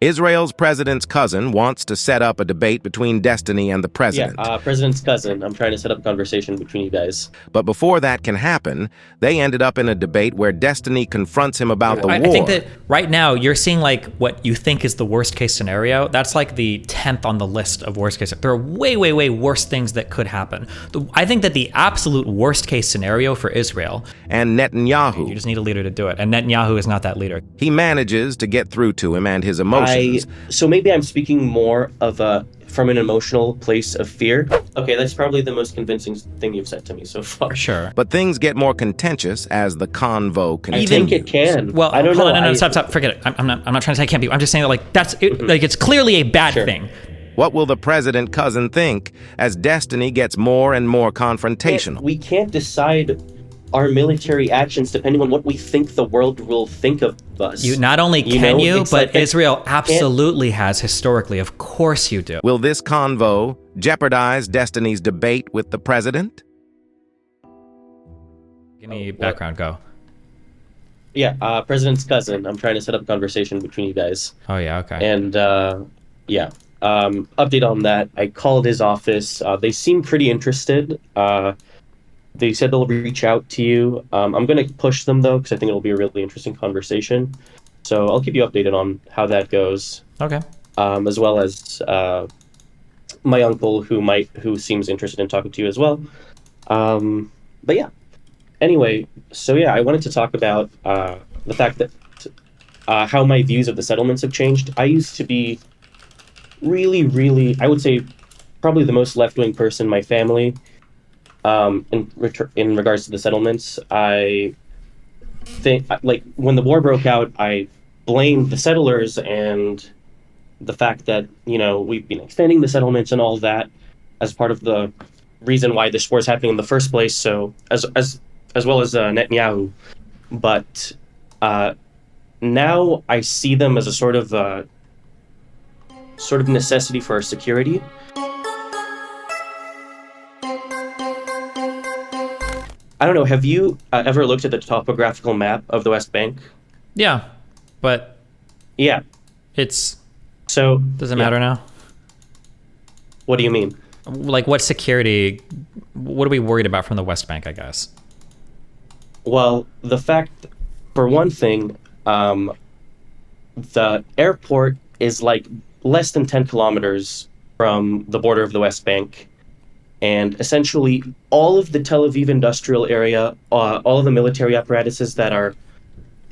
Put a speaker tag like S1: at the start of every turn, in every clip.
S1: Israel's president's cousin wants to set up a debate between Destiny and the president.
S2: President's cousin. I'm trying to set up a conversation between you guys.
S1: But before that can happen, they ended up in a debate where Destiny confronts him about the war.
S3: I think that right now you're seeing like what you think is the worst case scenario. That's like the 10th on the list of worst case. There are way, way, way worse things that could happen. I think that the absolute worst case scenario for Israel.
S1: And Netanyahu.
S3: You just need a leader to do it. And Netanyahu is not that leader.
S1: He manages to get through to him and his emotions.
S2: So maybe I'm speaking more of from an emotional place of fear. Okay, that's probably the most convincing thing you've said to me so far.
S3: Sure.
S1: But things get more contentious as the convo continues.
S2: I think it can.
S3: Well,
S2: I don't know.
S3: No, stop. Forget it. I'm not trying to say it can't be. I'm just saying that like that's it, like it's clearly a bad thing.
S1: What will the president cousin think as Destiny gets more and more confrontational?
S2: We can't decide our military actions depending on what we think the world will think of us.
S3: Not only can you, but Israel absolutely has historically. Of course you do.
S1: Will this convo jeopardize Destiny's debate with the president?
S3: Give me background, go.
S2: Yeah, president's cousin. I'm trying to set up a conversation between you guys.
S3: Oh, yeah, okay.
S2: And, update on that. I called his office. They seem pretty interested. They said they'll reach out to you. I'm going to push them, though, because I think it'll be a really interesting conversation. So I'll keep you updated on how that goes.
S3: Okay.
S2: As well as my uncle, who seems interested in talking to you as well. But yeah. Anyway, so yeah, I wanted to talk about the fact that how my views of the settlements have changed. I used to be really, really, I would say, probably the most left-wing person in my family. In regards to the settlements, I think, like, when the war broke out, I blamed the settlers and the fact that, we've been extending the settlements and all that as part of the reason why this war is happening in the first place. So as well as Netanyahu, but now I see them as a sort of necessity for our security. I don't know. Have you ever looked at the topographical map of the West Bank?
S3: Yeah, but
S2: yeah,
S3: it's
S2: so.
S3: Does it matter now?
S2: What do you mean?
S3: Like, what security? What are we worried about from the West Bank? I guess.
S2: Well, the fact, for one thing, the airport is like less than 10 kilometers from the border of the West Bank. And essentially, all of the Tel Aviv industrial area, all of the military apparatuses that are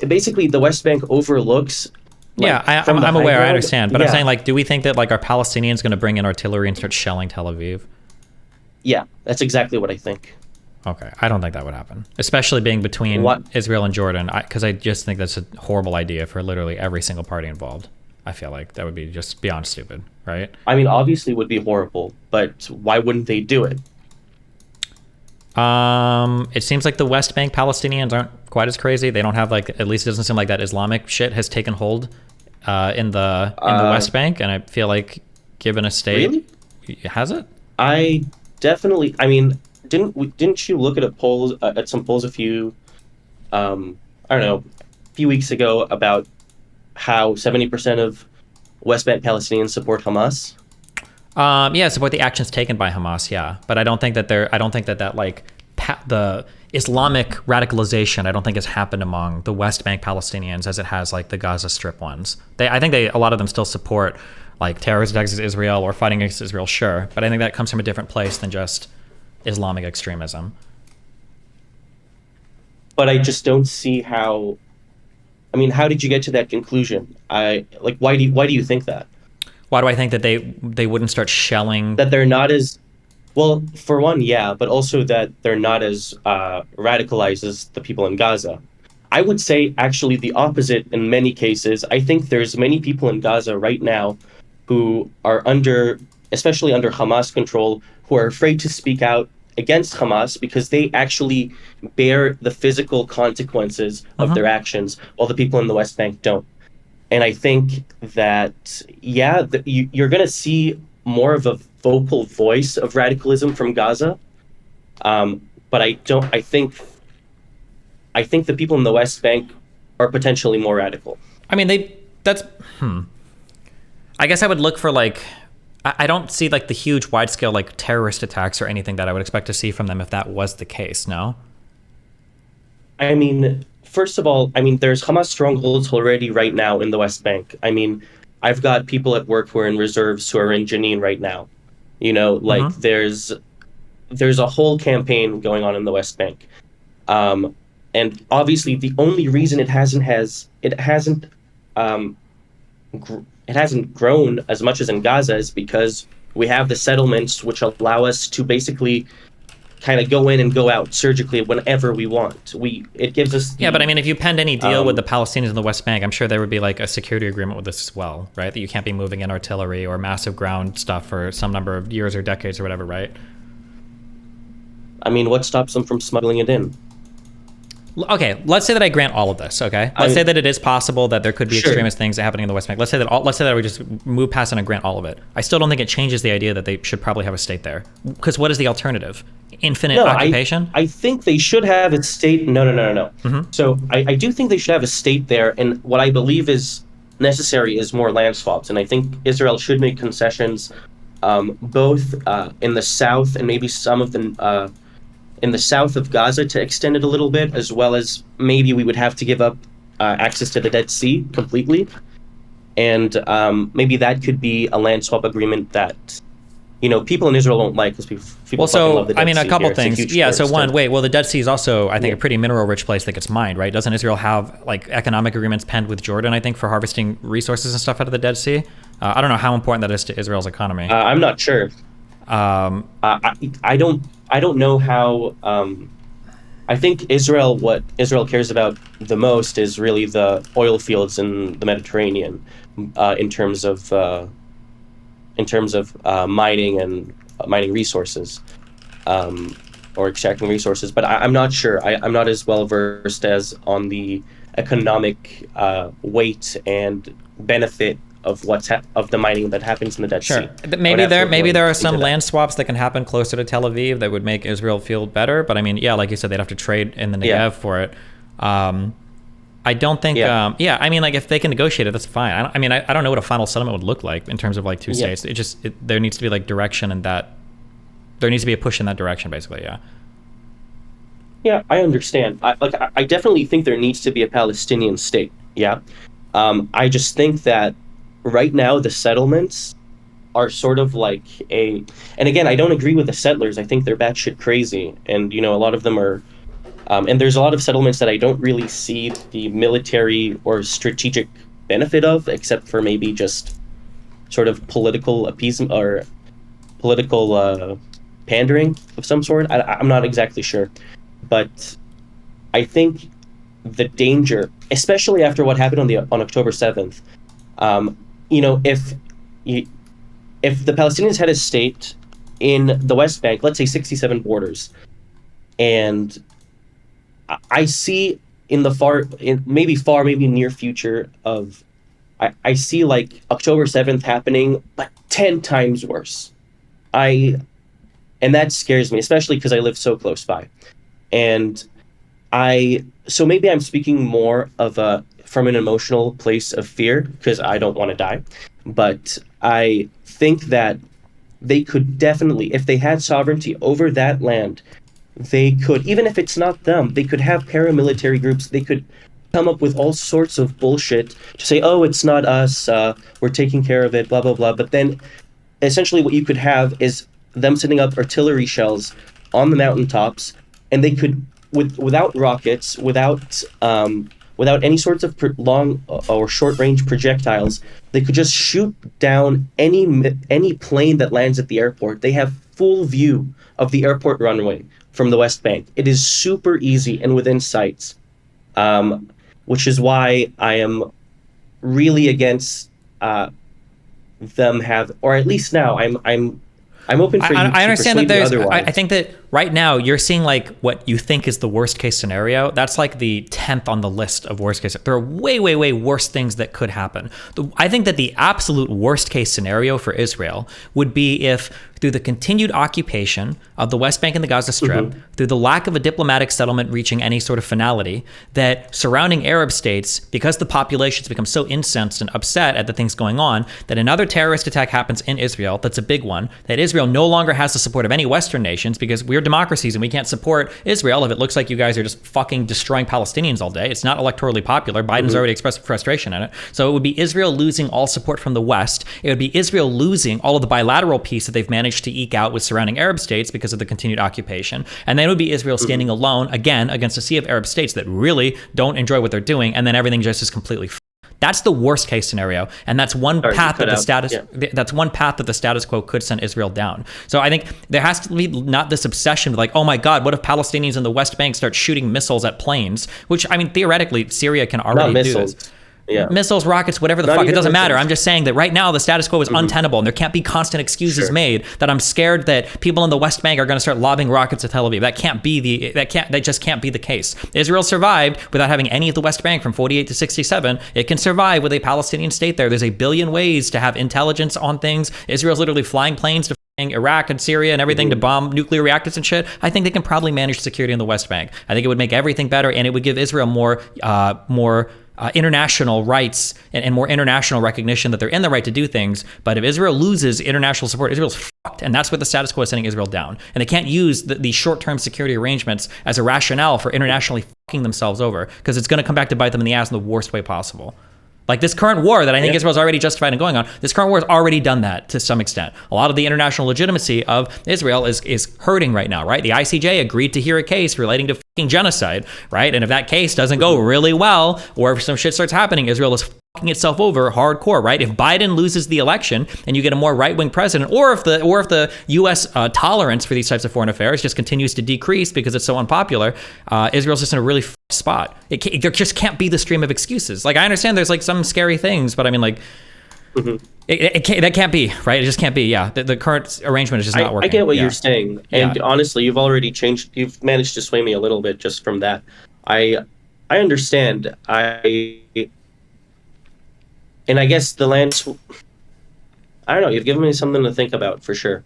S2: basically the West Bank overlooks.
S3: Like, I'm aware. I understand, but I'm saying, like, do we think that like are Palestinians going to bring in artillery and start shelling Tel Aviv?
S2: Yeah, that's exactly what I think.
S3: Okay, I don't think that would happen, especially being between Israel and Jordan, because I just think that's a horrible idea for literally every single party involved. I feel like that would be just beyond stupid, right?
S2: I mean, obviously it would be horrible, but why wouldn't they do it?
S3: It seems like the West Bank Palestinians aren't quite as crazy. They don't have, like, at least it doesn't seem like that Islamic shit has taken hold in the West Bank, and I feel like given a state,
S2: really?
S3: Has it?
S2: I mean, didn't you look at at some polls a few weeks ago about how 70% of West Bank Palestinians support Hamas?
S3: Support the actions taken by Hamas, yeah. But I don't think that the Islamic radicalization, I don't think has happened among the West Bank Palestinians as it has like the Gaza Strip ones. I think a lot of them still support like terrorist attacks against Israel or fighting against Israel, sure. But I think that comes from a different place than just Islamic extremism.
S2: But I just don't see how. I mean, how did you get to that conclusion? Why do you think that?
S3: Why do I think that they wouldn't start shelling?
S2: That they're not as well, for one, yeah, but also that they're not as radicalized as the people in Gaza. I would say actually the opposite in many cases. I think there's many people in Gaza right now who are especially under Hamas control, who are afraid to speak out against Hamas because they actually bear the physical consequences of their actions, while the people in the West Bank don't. And I think that, you're going to see more of a vocal voice of radicalism from Gaza. But I think the people in the West Bank are potentially more radical.
S3: I mean, I guess I would look for like, I don't see like the huge wide scale like terrorist attacks or anything that I would expect to see from them if that was the case. No.
S2: I mean, first of all, I mean, there's Hamas strongholds already right now in the West Bank. I mean, I've got people at work who are in reserves who are in Jenin right now. You know, like there's a whole campaign going on in the West Bank. And obviously the only reason it hasn't grown as much as in Gaza is because we have the settlements which allow us to basically kind of go in and go out surgically whenever we want. It gives us
S3: yeah, but I mean, if you penned any deal with the Palestinians in the West Bank, I'm sure there would be like a security agreement with this as well, right? That you can't be moving in artillery or massive ground stuff for some number of years or decades or whatever, right?
S2: I mean, what stops them from smuggling it in?
S3: Okay, let's say that I grant all of this. Okay, let's say that it is possible that there could be extremist things happening in the West Bank. Let's say that we just move past it and grant all of it. I still don't think it changes the idea that they should probably have a state there. Because what is the alternative? Infinite occupation?
S2: I think they should have a state. No. So I do think they should have a state there, and what I believe is necessary is more land swaps. And I think Israel should make concessions, both in the south and maybe some of the in the south of Gaza to extend it a little bit, as well as maybe we would have to give up access to the Dead Sea completely. And maybe that could be a land swap agreement that, you know, people in Israel won't like because people love the Dead Sea.
S3: A couple
S2: here.
S3: things. Yeah, so one, the Dead Sea is also, I think, a pretty mineral-rich place that gets mined, right? Doesn't Israel have, like, economic agreements penned with Jordan, I think, for harvesting resources and stuff out of the Dead Sea? I don't know how important that is to Israel's economy.
S2: I'm not sure. I don't know how. I think what Israel cares about the most is really the oil fields in the Mediterranean, in terms of mining and mining resources, or extracting resources. But I'm not sure. I'm not as well versed as on the economic weight and benefit of of the mining that happens in the Dead Sea.
S3: Maybe there are some land swaps that can happen closer to Tel Aviv that would make Israel feel better. But I mean, yeah, like you said, they'd have to trade in the Negev for it. I don't think. I mean, like if they can negotiate it, that's fine. I don't know what a final settlement would look like in terms of like two states. There needs to be like direction, and that there needs to be a push in that direction, basically. Yeah.
S2: Yeah, I understand. I definitely think there needs to be a Palestinian state. Yeah. I just think that right now the settlements are sort of like and again, I don't agree with the settlers. I think they're batshit crazy, and you know, a lot of them are, and there's a lot of settlements that I don't really see the military or strategic benefit of, except for maybe just sort of political appeasement or political pandering of some sort. I'm not exactly sure, but I think the danger, especially after what happened on October 7th, you know, if the Palestinians had a state in the West Bank, let's say 67 borders, and I see in the maybe near future of, I see like October 7th happening, but 10 times worse. And that scares me, especially because I live so close by. And so maybe I'm speaking more of from an emotional place of fear because I don't want to die. But I think that they could definitely, if they had sovereignty over that land, they could, even if it's not them, they could have paramilitary groups. They could come up with all sorts of bullshit to say, oh, it's not us, we're taking care of it, blah, blah, blah. But then essentially what you could have is them setting up artillery shells on the mountaintops, and they could, without rockets, without any sorts of long or short-range projectiles, they could just shoot down any plane that lands at the airport. They have full view of the airport runway from the West Bank. It is super easy and within sights, which is why I am really against them or at least now I'm open for you
S3: I understand that
S2: otherwise.
S3: I think that right now you're seeing like what you think is the worst case scenario. That's like the 10th on the list of worst case. There are way, way, way worse things that could happen. I think that the absolute worst case scenario for Israel would be if, through the continued occupation of the West Bank and the Gaza Strip, through the lack of a diplomatic settlement reaching any sort of finality, that surrounding Arab states, because the populations become so incensed and upset at the things going on, that another terrorist attack happens in Israel, that's a big one, that Israel no longer has the support of any Western nations because we're democracies and we can't support Israel if it looks like you guys are just fucking destroying Palestinians all day. It's not electorally popular. Biden's already expressed frustration in it. So it would be Israel losing all support from the West. It would be Israel losing all of the bilateral peace that they've managed to eke out with surrounding Arab states because of the continued occupation. And then it would be Israel standing alone, again, against a sea of Arab states that really don't enjoy what they're doing, and then everything just is completely That's the worst case scenario, and that's one path that that's one path that the status quo could send Israel down. So I think there has to be not this obsession with like, oh my God, what if Palestinians in the West Bank start shooting missiles at planes? Which, I mean, theoretically, Syria can already do this. Yeah. Missiles, rockets, whatever the fuck, it doesn't matter. I'm just saying that right now the status quo is untenable, and there can't be constant excuses made that I'm scared that people in the West Bank are going to start lobbing rockets at Tel Aviv. That just can't be the case. Israel survived without having any of the West Bank from 48 to 67. It can survive with a Palestinian state there. There's a billion ways to have intelligence on things. Israel's literally flying planes to Iraq and Syria and everything to bomb nuclear reactors and shit. I think they can probably manage security in the West Bank. I think it would make everything better, and it would give Israel more international rights and more international recognition that they're in the right to do things. But if Israel loses international support, Israel's fucked. And that's what the status quo is sending Israel down. And they can't use the short-term security arrangements as a rationale for internationally fucking themselves over, because it's going to come back to bite them in the ass in the worst way possible. Like this current war that I think Israel's already justified in going on, this current war has already done that to some extent. A lot of the international legitimacy of Israel is hurting right now, right? The ICJ agreed to hear a case relating to fucking genocide, right? And if that case doesn't go really well, or if some shit starts happening, Israel is fucking itself over hardcore, right? If Biden loses the election and you get a more right-wing president, or if the U.S. Tolerance for these types of foreign affairs just continues to decrease because it's so unpopular, Israel's just in a really spot. There just can't be the stream of excuses. Like, I understand there's like some scary things, but I mean, like, that can't be, right? It just can't be. Yeah, the current arrangement is just not working.
S2: I get what you're saying, and honestly, you've managed to sway me a little bit just from that. I understand. And I guess the lands, I don't know, you've given me something to think about for sure.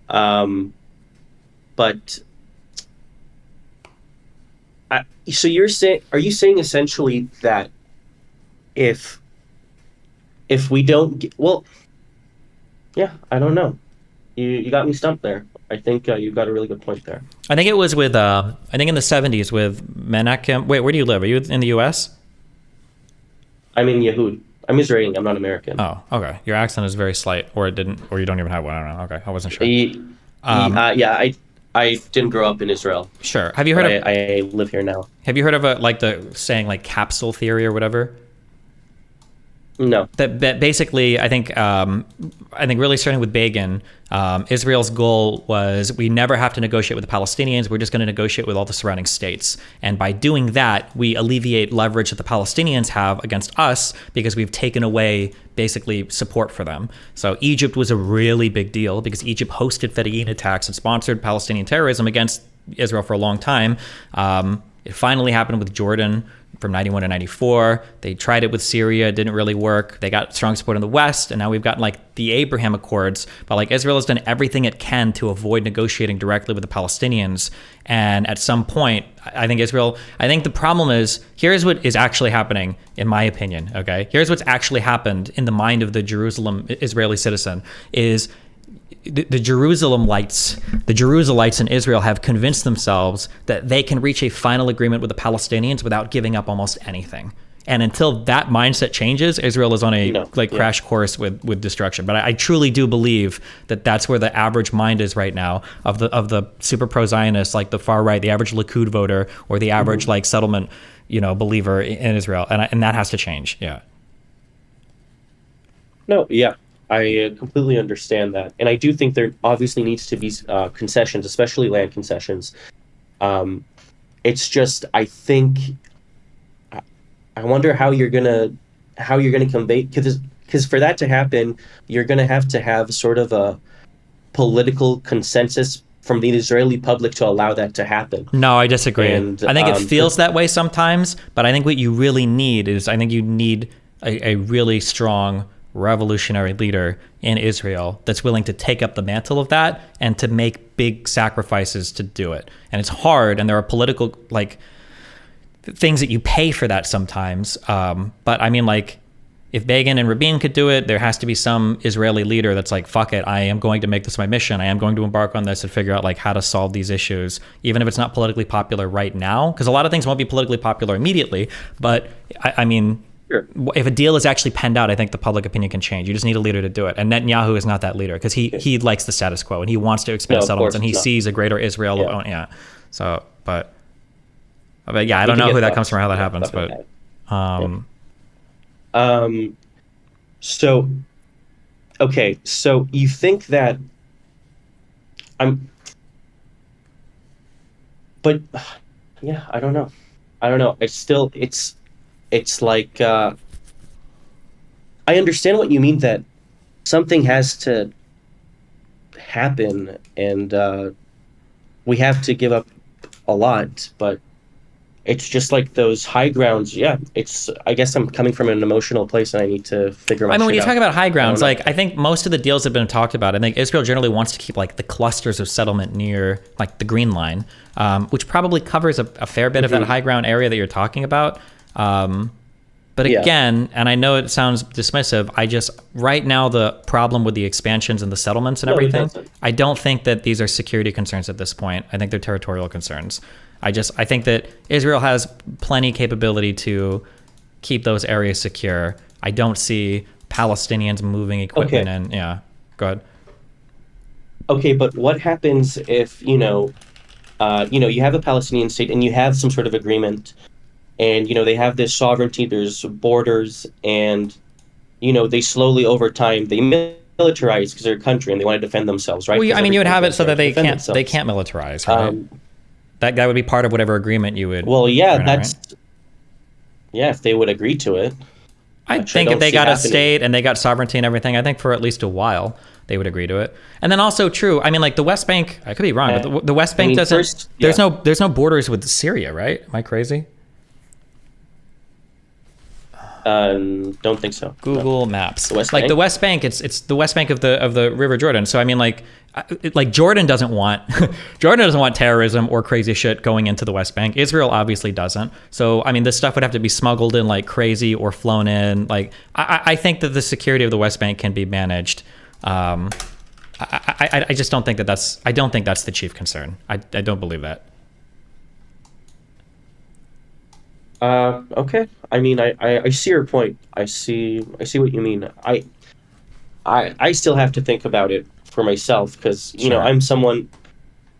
S2: But so are you saying essentially that if we don't get, well, yeah, I don't know. You got me stumped there. I think you've got a really good point there.
S3: I think it was with, I think in the 70s with Menachem. Wait, where do you live? Are you in the U.S.?
S2: I'm in Yehud. I'm Israeli. I'm not American.
S3: Oh, okay. Your accent is very slight, or you don't even have one. I don't know. Okay, I wasn't sure.
S2: I didn't grow up in Israel.
S3: Sure. Have you heard of?
S2: I live here now.
S3: Have you heard of the saying like capsule theory or whatever?
S2: No.
S3: That basically, I think really starting with Begin, Israel's goal was we never have to negotiate with the Palestinians. We're just going to negotiate with all the surrounding states. And by doing that, we alleviate leverage that the Palestinians have against us because we've taken away basically support for them. So Egypt was a really big deal because Egypt hosted Fedayeen attacks and sponsored Palestinian terrorism against Israel for a long time. It finally happened with Jordan from 91 to 94. They tried it with Syria, it didn't really work. They got strong support in the West, and now we've gotten like the Abraham Accords. But like Israel has done everything it can to avoid negotiating directly with the Palestinians. And at some point, I think the problem is, here's what is actually happening, in my opinion, okay? Here's what's actually happened in the mind of the Jerusalem Israeli citizen is the Jerusalemites in Israel have convinced themselves that they can reach a final agreement with the Palestinians without giving up almost anything. And until that mindset changes, Israel is on a crash course with destruction. But I truly do believe that that's where the average mind is right now of the super pro-Zionists, like the far right, the average Likud voter, or the average like settlement, believer in Israel, and that has to change. Yeah.
S2: No. Yeah. I completely understand that. And I do think there obviously needs to be concessions, especially land concessions. It's just, I think, I wonder how you're gonna convey, because for that to happen, you're gonna have to have sort of a political consensus from the Israeli public to allow that to happen.
S3: No, I disagree.
S2: And,
S3: I think it feels that way sometimes, but I think what you really need is, I think you need a really strong revolutionary leader in Israel that's willing to take up the mantle of that and to make big sacrifices to do it. And it's hard, and there are political like things that you pay for that sometimes. But I mean, like, if Begin and Rabin could do it, there has to be some Israeli leader that's like, fuck it, I am going to make this my mission. I am going to embark on this and figure out like how to solve these issues, even if it's not politically popular right now. Because a lot of things won't be politically popular immediately. But I mean,
S2: Sure.
S3: if a deal is actually penned out, I think the public opinion can change. You just need a leader to do it. And Netanyahu is not that leader because he likes the status quo and he wants to expand
S2: No, of
S3: settlements
S2: course
S3: and he
S2: not.
S3: sees a greater Israel.
S2: Yeah.
S3: Yeah. So, but yeah, I don't know who that comes from, how that happens, but
S2: So, okay, so you think that but yeah, I don't know. It's like, I understand what you mean, that something has to happen and we have to give up a lot, but it's just like those high grounds. Yeah, I guess I'm coming from an emotional place and I need to figure my
S3: I mean, when
S2: shit
S3: you
S2: out.
S3: talk about high grounds,
S2: I don't know.
S3: like I think most of the deals have been talked about. I think Israel generally wants to keep like the clusters of settlement near like the Green Line, which probably covers a fair bit of that high ground area that you're talking about. But
S2: Yeah.
S3: again, and I know it sounds dismissive, right now the problem with the expansions and the settlements and
S2: No, it
S3: everything,
S2: doesn't.
S3: I don't think that these are security concerns at this point. I think they're territorial concerns. I think that Israel has plenty capability to keep those areas secure. I don't see Palestinians moving equipment
S2: Okay.
S3: and yeah, go ahead.
S2: Okay, but what happens if, you have a Palestinian state and you have some sort of agreement and, they have this sovereignty, there's borders, and, they slowly over time, they militarize because they're a country and they want to defend themselves, right?
S3: Well, I
S2: 'Cause
S3: mean, you would
S2: every
S3: have
S2: country
S3: it
S2: has
S3: so
S2: the
S3: that
S2: right to
S3: they
S2: defend
S3: can't
S2: themselves.
S3: militarize, right? That would be part of whatever agreement you would.
S2: Well, yeah,
S3: right now,
S2: that's
S3: right?
S2: yeah, if they would agree to it.
S3: I
S2: Which I
S3: think if
S2: don't
S3: they
S2: see
S3: got a
S2: happening.
S3: state and they got sovereignty and everything, I think for at least a while they would agree to it. And then also true, I mean, like the West Bank, I could be wrong, but the West Bank doesn't.
S2: first,
S3: there's
S2: yeah.
S3: no borders with Syria, right? Am I crazy?
S2: Don't think so. No.
S3: Google Maps.
S2: The West
S3: like
S2: Bank?
S3: the West Bank, it's the West Bank of the River Jordan. So I mean, like Jordan doesn't want terrorism or crazy shit going into the West Bank. Israel obviously doesn't. So I mean, this stuff would have to be smuggled in like crazy or flown in. Like I think that the security of the West Bank can be managed. I just don't think that's the chief concern. I don't believe that.
S2: Okay. I mean, I see your point. I see what you mean. I still have to think about it for myself because
S3: Sure.
S2: I'm someone.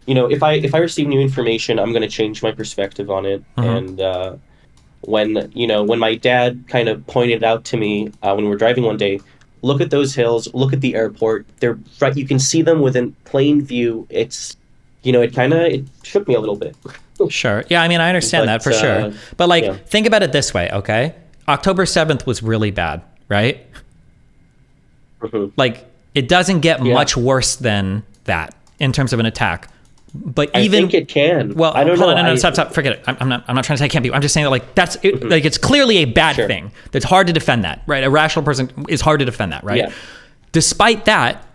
S2: If I receive new information, I'm going to change my perspective on it. And when my dad kind of pointed out to me when we were driving one day, look at those hills, look at the airport. They're right. You can see them within plain view. It's it shook me a little bit.
S3: Sure. Yeah, I mean, I understand that for sure. But like,
S2: yeah.
S3: think about it this way, okay? October 7th was really bad, right?
S2: Mhm.
S3: Like, it doesn't get
S2: Yeah.
S3: much worse than that in terms of an attack. But
S2: I
S3: even
S2: think it can.
S3: well,
S2: I don't
S3: hold
S2: know.
S3: on, no, stop, forget it. I'm not trying to say it can't be. I'm just saying that like that's it, like it's clearly a bad
S2: Sure.
S3: thing. That's hard to defend that, right? A rational person is hard to defend that, right?
S2: Yeah.
S3: Despite that,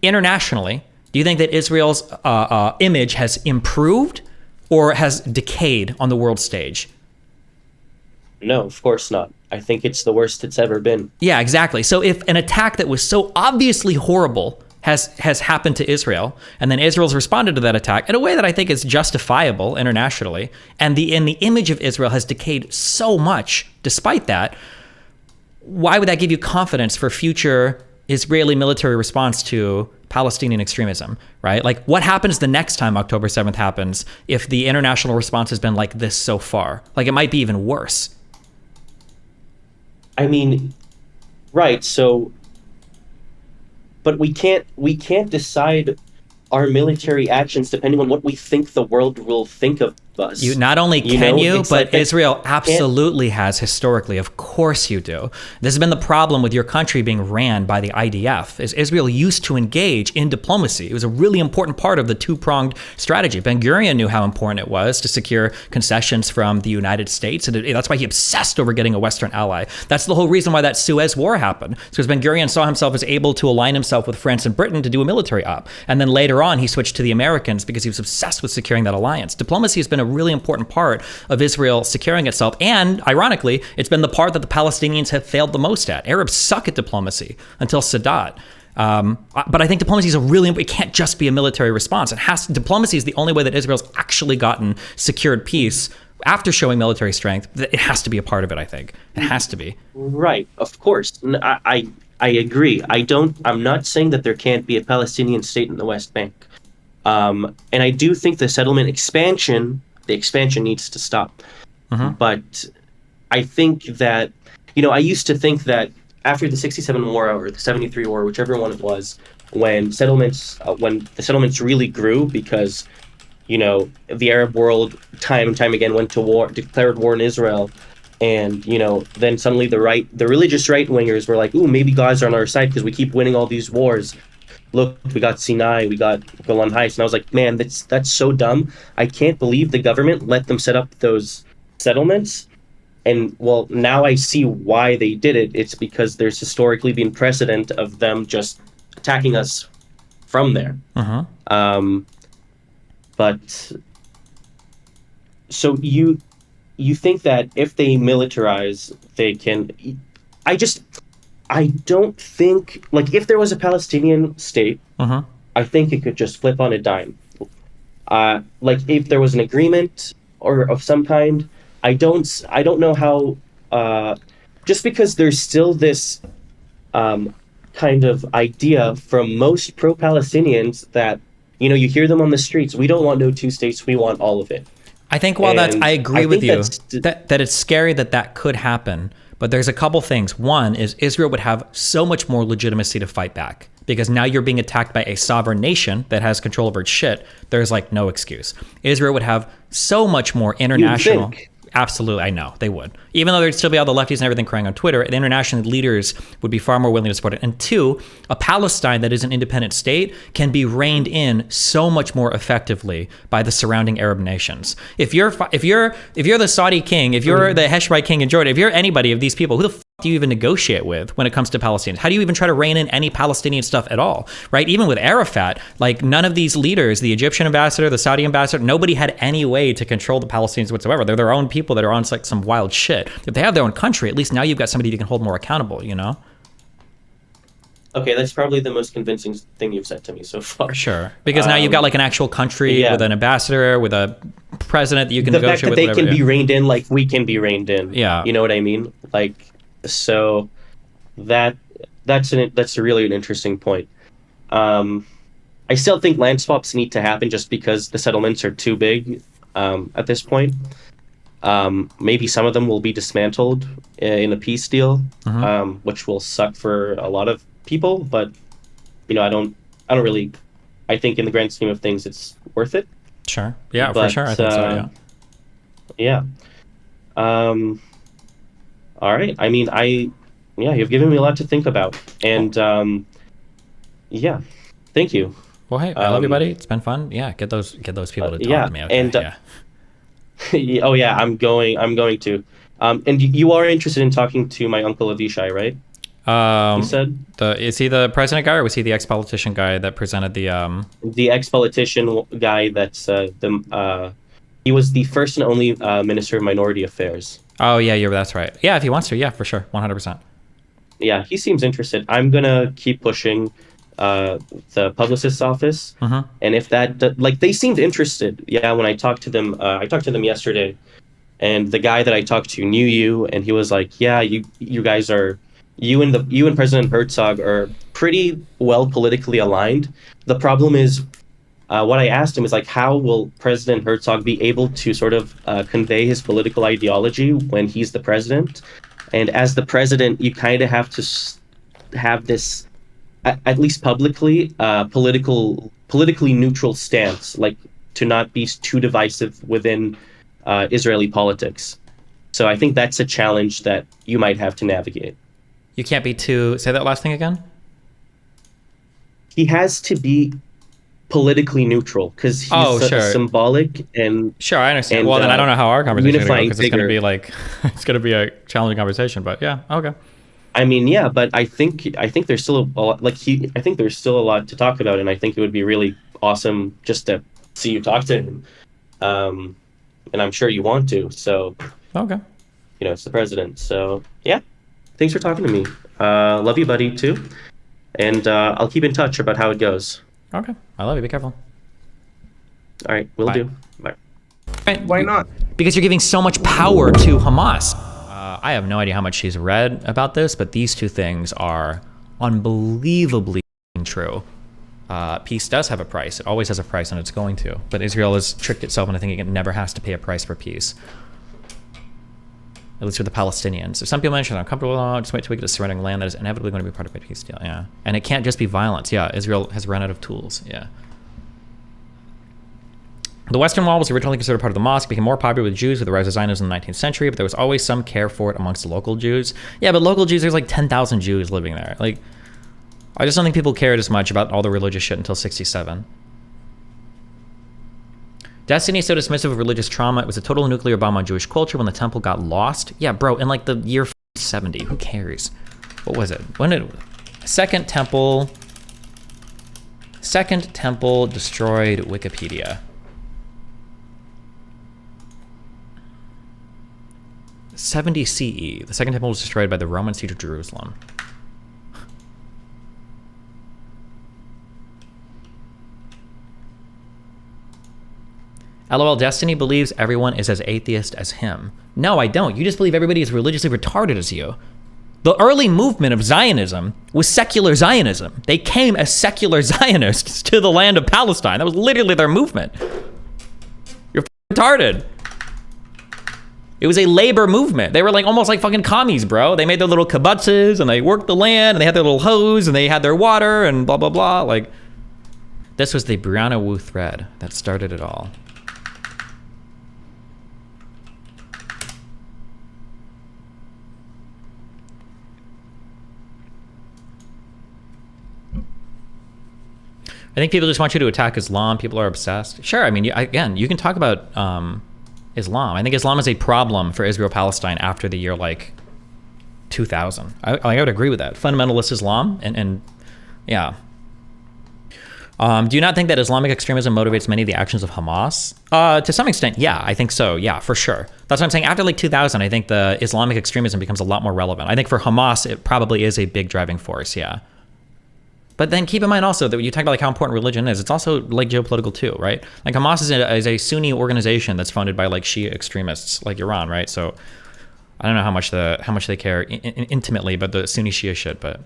S3: internationally, do you think that Israel's image has improved or has decayed on the world stage?
S2: No, of course not. I think it's the worst it's ever been.
S3: Yeah, exactly. So if an attack that was so obviously horrible has happened to Israel, and then Israel's responded to that attack in a way that I think is justifiable internationally, and the image of Israel has decayed so much despite that, why would that give you confidence for future Israeli military response to Palestinian extremism, right? Like, what happens the next time October 7th happens if the international response has been like this so far? Like, it might be even worse.
S2: I mean, right, so but we can't decide our military actions depending on what we think the world will think of us.
S3: You not only
S2: You
S3: can
S2: know,
S3: you,
S2: it's
S3: but
S2: like that-
S3: Israel absolutely has historically. Of course you do. This has been the problem with your country being ran by the IDF. Is Israel used to engage in diplomacy. It was a really important part of the two-pronged strategy. Ben-Gurion knew how important it was to secure concessions from the United States, and that's why he obsessed over getting a Western ally. That's the whole reason why that Suez War happened. It's because Ben-Gurion saw himself as able to align himself with France and Britain to do a military op. And then later on, he switched to the Americans because he was obsessed with securing that alliance. Diplomacy has been a really important part of Israel securing itself. And ironically, it's been the part that the Palestinians have failed the most at. Arabs suck at diplomacy until Sadat. But I think diplomacy is it can't just be a military response. Diplomacy is the only way that Israel's actually gotten secured peace after showing military strength. It has to be a part of it, I think. It has to be.
S2: Right, of course. I agree. I'm not saying that there can't be a Palestinian state in the West Bank. And I do think the expansion needs to stop. But I think that, I used to think that after the 67 war or the 73 war, whichever one it was, when the settlements really grew because, the Arab world time and time again went to war, declared war on Israel. And, then suddenly the religious right-wingers were like, ooh, maybe God's on our side because we keep winning all these wars. Look, we got Sinai, we got Golan Heights. And I was like, man, that's so dumb. I can't believe the government let them set up those settlements. And, well, now I see why they did it. It's because there's historically been precedent of them just attacking us from there. But so you think that if they militarize, they can... I don't think... Like, if there was a Palestinian state, I think it could just flip on a dime. Like, if there was an agreement or of some kind, I don't know how... just because there's still this kind of idea from most pro-Palestinians that, you hear them on the streets, we don't want no two states, we want all of it.
S3: I think I agree with you that it's scary that could happen, but there's a couple things. One is Israel would have so much more legitimacy to fight back because now you're being attacked by a sovereign nation that has control over its shit. There's like no excuse. Israel would have so much more international...
S2: You'd think.
S3: Absolutely, I know they would. Even though there'd still be all the lefties and everything crying on Twitter, the international leaders would be far more willing to support it. And two, a Palestine that is an independent state can be reined in so much more effectively by the surrounding Arab nations. If you're the Saudi king, if you're the Heshbite king in Jordan, if you're anybody of these people, who the fuck do you even negotiate with when it comes to Palestinians? How do you even try to rein in any Palestinian stuff at all, right? Even with Arafat, like none of these leaders, the Egyptian ambassador, the Saudi ambassador, nobody had any way to control the Palestinians whatsoever. They're their own people that are on like some wild shit. If they have their own country, at least now you've got somebody you can hold more accountable,
S2: Okay, that's probably the most convincing thing you've said to me so far.
S3: Sure, because now you've got like an actual country with an ambassador, with a president that you can negotiate with.
S2: The fact that they can be reined in like we can be reined in.
S3: Yeah.
S2: You know what I mean? Like, so that's really an interesting point. I still think land swaps need to happen just because the settlements are too big at this point. Maybe some of them will be dismantled in a peace deal, which will suck for a lot of people. But I don't really. I think in the grand scheme of things, it's worth it.
S3: Sure. Yeah, for sure. I think so.
S2: Yeah. All right. I mean, you've given me a lot to think about, and thank you.
S3: Well, hey, I love you, buddy. It's been fun. Yeah, get those people to talk to me. Okay,
S2: and oh yeah, I'm going to. And you are interested in talking to my uncle Avishai, right? You said
S3: is he the president guy or was he the ex-politician guy that presented
S2: the ex-politician guy that's he was the first and only Minister of Minority Affairs.
S3: Oh yeah, that's right. Yeah, if he wants to, yeah, for sure, 100%.
S2: Yeah, he seems interested. I'm gonna keep pushing the publicist's office, and if that they seemed interested. Yeah, when I talked to them, yesterday, and the guy that I talked to knew you, and he was like, "Yeah, you guys are." You and President Herzog are pretty well politically aligned. The problem is, what I asked him is like, how will President Herzog be able to sort of convey his political ideology when he's the president? And as the president, you kind of have to have this, at least publicly, politically neutral stance, like to not be too divisive within Israeli politics. So I think that's a challenge that you might have to navigate.
S3: You can't be too... Say that last thing again?
S2: He has to be politically neutral because he's a symbolic and...
S3: Sure, I understand. Well, then I don't know how our conversation is going to go, because it's going to be like... it's going to be a challenging conversation, but yeah, okay.
S2: I mean, yeah, but I think there's still a lot, I think there's still a lot to talk about, and I think it would be really awesome just to see you talk to him. And I'm sure you want to, so...
S3: Okay.
S2: You know, it's the president, so yeah. Thanks for talking to me. Love you, buddy, too. And I'll keep in touch about how it goes.
S3: Okay. I love you. Be careful.
S2: All right. Will do. Bye.
S4: Why not?
S3: Because you're giving so much power to Hamas. I have no idea how much she's read about this, but these two things are unbelievably true. Peace does have a price. It always has a price, and it's going to. But Israel has tricked itself into thinking it never has to pay a price for peace. At least with the Palestinians. So some people mention I'm comfortable, just wait till we get to surrendering land that is inevitably going to be part of a peace deal. Yeah. And it can't just be violence. Yeah, Israel has run out of tools. Yeah. The Western Wall was originally considered part of the mosque, became more popular with Jews with the rise of Zionism in the 19th century, but there was always some care for it amongst the local Jews. Yeah, but local Jews, there's like 10,000 Jews living there. Like, I just don't think people cared as much about all the religious shit until 67. Destiny is so dismissive of religious trauma. It was a total nuclear bomb on Jewish culture when the temple got lost. Yeah, bro, in like the year 70. Who cares? What was it? When did... Second temple destroyed Wikipedia. 70 CE. The Second Temple was destroyed by the Roman siege of Jerusalem. LOL, Destiny believes everyone is as atheist as him. No, I don't. You just believe everybody is religiously retarded as you. The early movement of Zionism was secular Zionism. They came as secular Zionists to the land of Palestine. That was literally their movement. You're retarded. It was a labor movement. They were like almost like fucking commies, bro. They made their little kibbutzes and they worked the land and they had their little hose and they had their water and blah, blah, blah. Like, this was the Brianna Wu thread that started it all. I think people just want you to attack Islam. People are obsessed. Sure, I mean, again, you can talk about Islam. I think Islam is a problem for Israel-Palestine after the year, like, 2000. I would agree with that. Fundamentalist Islam, and yeah. Do you not think that Islamic extremism motivates many of the actions of Hamas? To some extent, yeah, I think so. Yeah, for sure. That's what I'm saying. After, like, 2000, I think the Islamic extremism becomes a lot more relevant. I think for Hamas, it probably is a big driving force, yeah. But then keep in mind also that when you talk about like how important religion is, it's also like geopolitical too, right? Like Hamas is a Sunni organization that's funded by like Shia extremists like Iran, right? So I don't know how much they care intimately, but the Sunni Shia should. But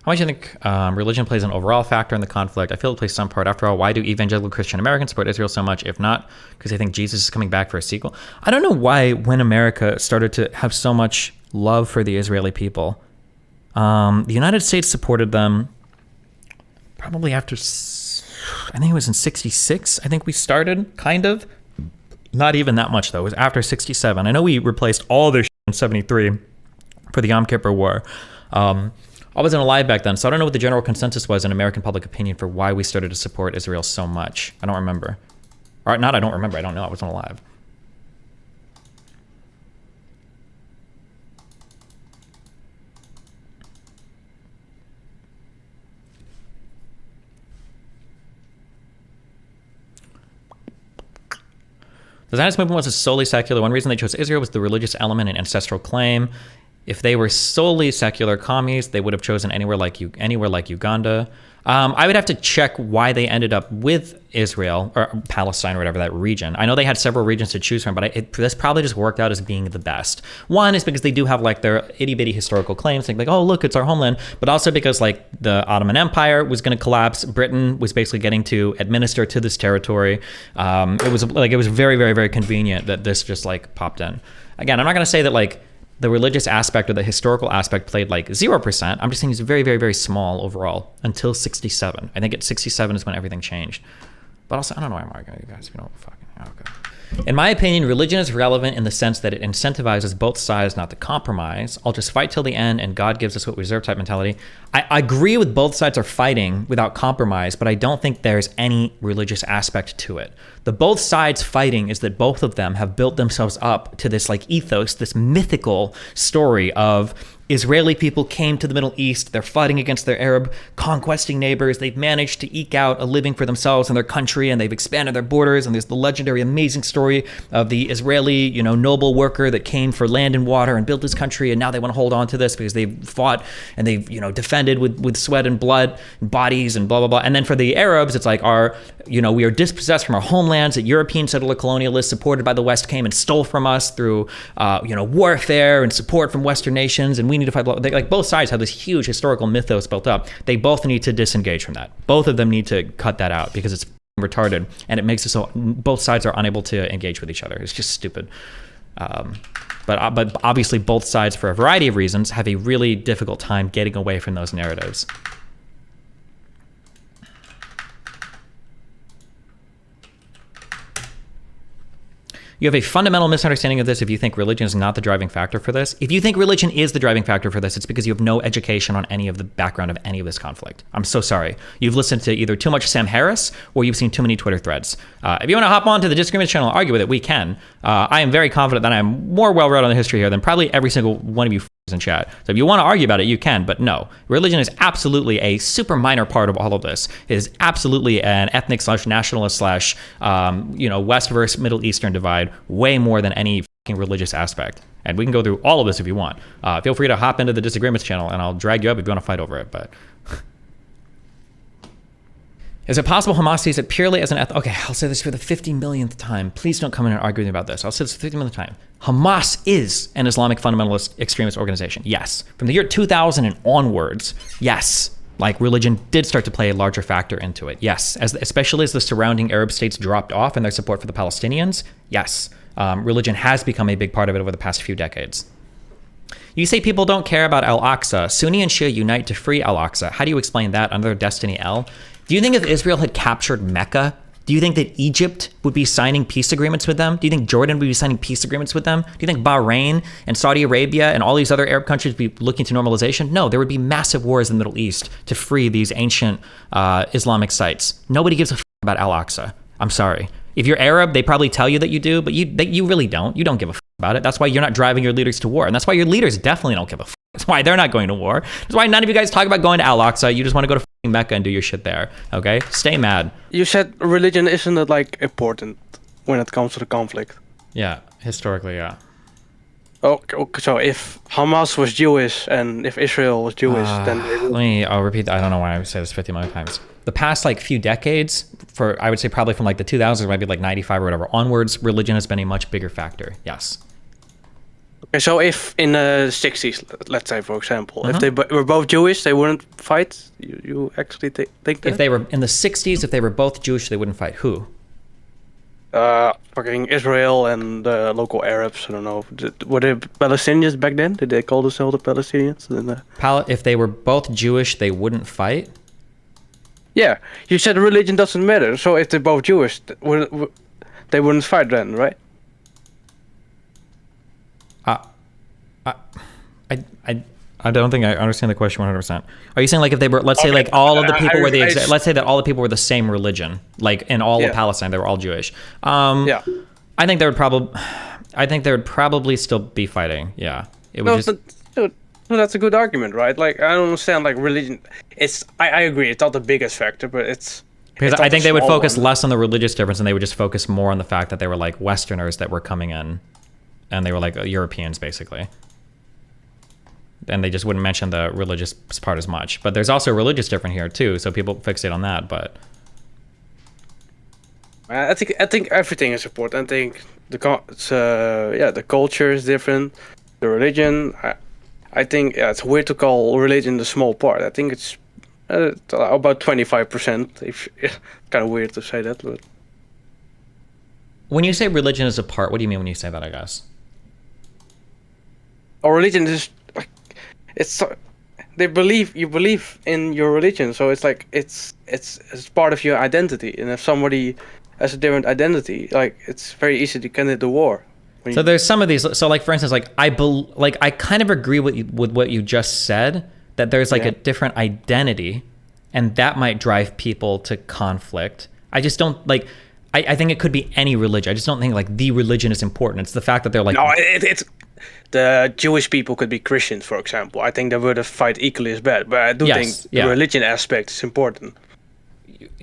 S3: how much do you think religion plays an overall factor in the conflict? I feel it plays some part. After all, why do evangelical Christian Americans support Israel so much? If not because they think Jesus is coming back for a sequel. I don't know why when America started to have so much love for the Israeli people. The United States supported them probably after, I think it was in 66. I think we started, kind of. Not even that much, though. It was after 67. I know we replaced all their shit in 73 for the Yom Kippur War. I wasn't alive back then, so I don't know what the general consensus was in American public opinion for why we started to support Israel so much. I don't remember. Or not I don't remember. I don't know. I wasn't alive. The Zionist movement was solely secular. One reason they chose Israel was the religious element and ancestral claim. If they were solely secular commies, they would have chosen anywhere like Uganda. I would have to check why they ended up with Israel or Palestine or whatever, that region. I know they had several regions to choose from, but this probably just worked out as being the best. One is because they do have like their itty bitty historical claims, like oh look, it's our homeland, but also because like the Ottoman Empire was going to collapse. Britain was basically getting to administer to this territory. It was very, very, very convenient that this just like popped in. Again, I'm not going to say that like the religious aspect or the historical aspect played like 0%. I'm just saying it's very, very, very small overall until 67. I think at 67 is when everything changed. But also, I don't know why I'm arguing with you guys. If you don't fucking... Okay. In my opinion, religion is relevant in the sense that it incentivizes both sides not to compromise. I'll just fight till the end and God gives us what we deserve type mentality. I agree with both sides are fighting without compromise, but I don't think there's any religious aspect to it. The both sides fighting is that both of them have built themselves up to this like ethos, this mythical story of Israeli people came to the Middle East. They're fighting against their Arab conquesting neighbors. They've managed to eke out a living for themselves and their country, and they've expanded their borders. And there's the legendary, amazing story of the Israeli, noble worker that came for land and water and built his country. And now they want to hold on to this because they've fought and they've, defended with sweat and blood and bodies and blah, blah, blah. And then for the Arabs, it's like we are dispossessed from our homelands that European settler colonialists supported by the West came and stole from us through, warfare and support from Western nations. And we need to fight. Like both sides have this huge historical mythos built up. They both need to disengage from that. Both of them need to cut that out because it's retarded and it makes it so both sides are unable to engage with each other. It's just stupid. But obviously both sides, for a variety of reasons, have a really difficult time getting away from those narratives. You have a fundamental misunderstanding of this if you think religion is not the driving factor for this. If you think religion is the driving factor for this, it's because you have no education on any of the background of any of this conflict. I'm so sorry. You've listened to either too much Sam Harris or you've seen too many Twitter threads. If you want to hop on to the Disagreements channel and argue with it, we can. I am very confident that I am more well-read on the history here than probably every single one of you in chat. So if you want to argue about it, you can, but no. Religion is absolutely a super minor part of all of this. It is absolutely an ethnic / nationalist / West versus Middle Eastern divide, way more than any fucking religious aspect. And we can go through all of this if you want. Feel free to hop into the Disagreements channel and I'll drag you up if you want to fight over it, but... Is it possible Hamas sees it purely as an okay, I'll say this for the 50 millionth time. Please don't come in and argue with me about this. I'll say this for the 50 millionth time. Hamas is an Islamic fundamentalist extremist organization. Yes. From the year 2000 and onwards, yes. Like religion did start to play a larger factor into it. Yes. Especially as the surrounding Arab states dropped off in their support for the Palestinians. Yes. Religion has become a big part of it over the past few decades. You say people don't care about Al-Aqsa. Sunni and Shia unite to free Al-Aqsa. How do you explain that under Destiny L? Do you think if Israel had captured Mecca, do you think that Egypt would be signing peace agreements with them? Do you think Jordan would be signing peace agreements with them? Do you think Bahrain and Saudi Arabia and all these other Arab countries would be looking to normalization? No, there would be massive wars in the Middle East to free these ancient Islamic sites. Nobody gives a f about Al-Aqsa. I'm sorry. If you're Arab, they probably tell you that you do, but you really don't. You don't give a f about it. That's why you're not driving your leaders to war. And that's why your leaders definitely don't give a f. That's why they're not going to war. That's why none of you guys talk about going to Al-Aqsa. You just want to go to Mecca and do your shit there. Okay? Stay mad.
S4: You said religion isn't important when it comes to the conflict.
S3: Yeah, historically, yeah.
S4: Okay, so if Hamas was Jewish and if Israel was Jewish, then
S3: I'll repeat that. I don't know why I say this 50 million times. The past few decades, I would say probably from the 2000s, maybe 95 or whatever onwards, religion has been a much bigger factor. Yes.
S4: Okay, so if in the 60s, let's say for example, if they were both Jewish, they wouldn't fight. You actually think that?
S3: If they were in the 60s, if they were both Jewish, they wouldn't fight. Who?
S4: Fucking Israel and the local Arabs. I don't know. Were they Palestinians back then? Did they call themselves the Palestinians?
S3: If they were both Jewish, they wouldn't fight?
S4: Yeah, you said religion doesn't matter. So if they're both Jewish, they wouldn't fight then, right?
S3: I don't think I understand the question 100%. Are you saying if they were, let's say all of the people were let's say that all the people were the same religion, in all of Palestine, they were all Jewish.
S4: Yeah.
S3: I think there would probably still be fighting. Yeah. It would
S4: No, that's a good argument, right? I don't understand religion. I agree, it's not the biggest factor, but it's
S3: because I think they would focus less on the religious difference and they would just focus more on the fact that they were Westerners that were coming in and they were Europeans basically. And they just wouldn't mention the religious part as much. But there's also religious difference here too, so people fixate on that. But
S4: I think everything is important. I think the culture is different, the religion. I think it's weird to call religion the small part. I think it's about 25%. It's kind of weird to say that, but
S3: when you say religion is a part, what do you mean when you say that? I guess.
S4: Or religion is. You believe in your religion, so it's it's part of your identity. And if somebody has a different identity. Like it's very easy to candidate the war.
S3: So there's some of these. So like for instance, like I kind of agree with what you just said, that there's like a different identity, and that might drive people to conflict. I just don't like. I think it could be any religion. I just don't think like the religion is important. It's the fact that they're like.
S4: No, it's the Jewish people could be Christians, for example. I think they would have fight equally as bad. But I do think the religion aspect is important.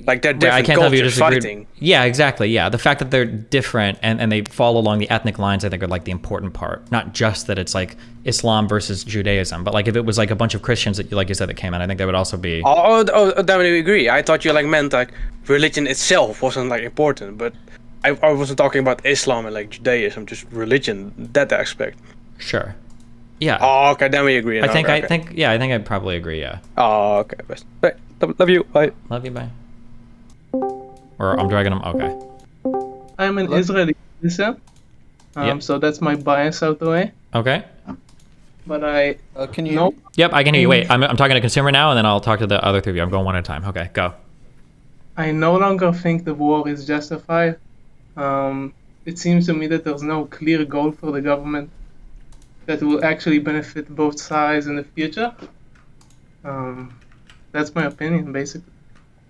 S4: Like they're different cultures fighting.
S3: Yeah, exactly. Yeah, the fact that they're different and they fall along the ethnic lines, I think, are like the important part. Not just that it's like Islam versus Judaism, but like if it was like a bunch of Christians that, like you said, that came in, I think that would also be.
S4: Oh, definitely agree. I thought you like meant like religion itself wasn't like important, but I wasn't talking about Islam and like Judaism, just religion, that aspect.
S3: Sure. Yeah.
S4: Oh, okay. Then we agree.
S3: I think I'd probably agree. Yeah.
S4: Oh, okay. Best. Right. Love you. Bye.
S3: Love you. Bye. Or I'm dragging him. Okay.
S5: I'm an Israeli citizen, so that's my bias out the way.
S3: Okay.
S5: But I
S6: can you? Nope.
S3: Yep, I can hear you. Wait, I'm talking to consumer now, and then I'll talk to the other three of you. I'm going one at a time. Okay, go.
S5: I no longer think the war is justified. It seems to me that there's no clear goal for the government that will actually benefit both sides in the future. That's my opinion, basically.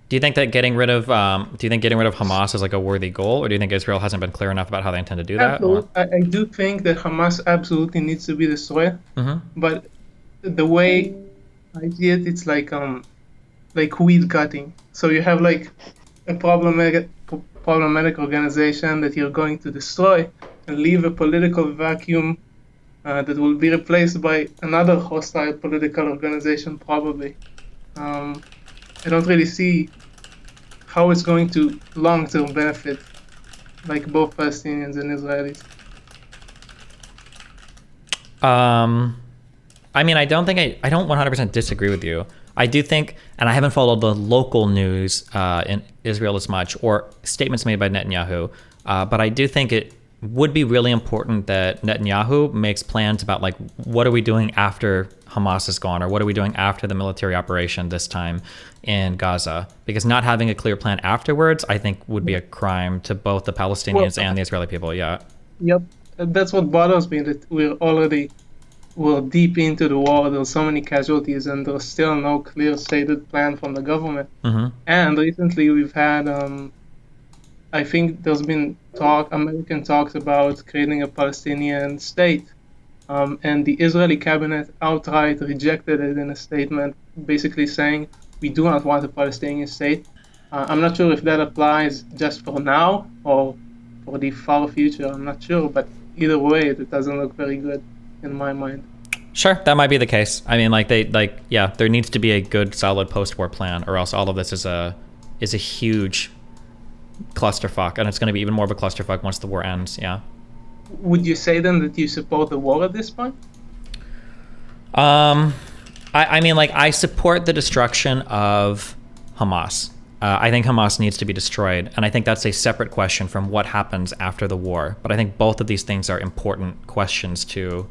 S3: Do you think that getting rid of Hamas is like a worthy goal, or do you think Israel hasn't been clear enough about how they intend to do that?
S5: I do think that Hamas absolutely needs to be destroyed, but the way I see it, it's like weed cutting. So you have like a problematic organization that you're going to destroy and leave a political vacuum that will be replaced by another hostile political organization, probably. I don't really see how it's going to long-term benefit like both Palestinians and Israelis.
S3: I mean, I don't 100% disagree with you. I do think, and I haven't followed the local news in Israel as much, or statements made by Netanyahu, but I do think it would be really important that Netanyahu makes plans about like, what are we doing after Hamas is gone, or what are we doing after the military operation this time in Gaza? Because not having a clear plan afterwards, I think, would be a crime to both the Palestinians and the Israeli people. Yeah.
S5: Yep, that's what bothers me, that we're deep into the war. There's so many casualties, and there's still no clear stated plan from the government. And recently we've had, I think there's been American talks about creating a Palestinian state. And the Israeli cabinet outright rejected it in a statement, basically saying, we do not want a Palestinian state. I'm not sure if that applies just for now or for the far future. I'm not sure, but either way, it doesn't look very good in my mind.
S3: Sure, that might be the case. I mean, there needs to be a good, solid post-war plan, or else all of this is a huge clusterfuck, and it's going to be even more of a clusterfuck once the war ends. Yeah.
S5: Would you say then that you support the war at this point?
S3: I mean, like, I support the destruction of Hamas. I think Hamas needs to be destroyed, and I think that's a separate question from what happens after the war. But I think both of these things are important questions to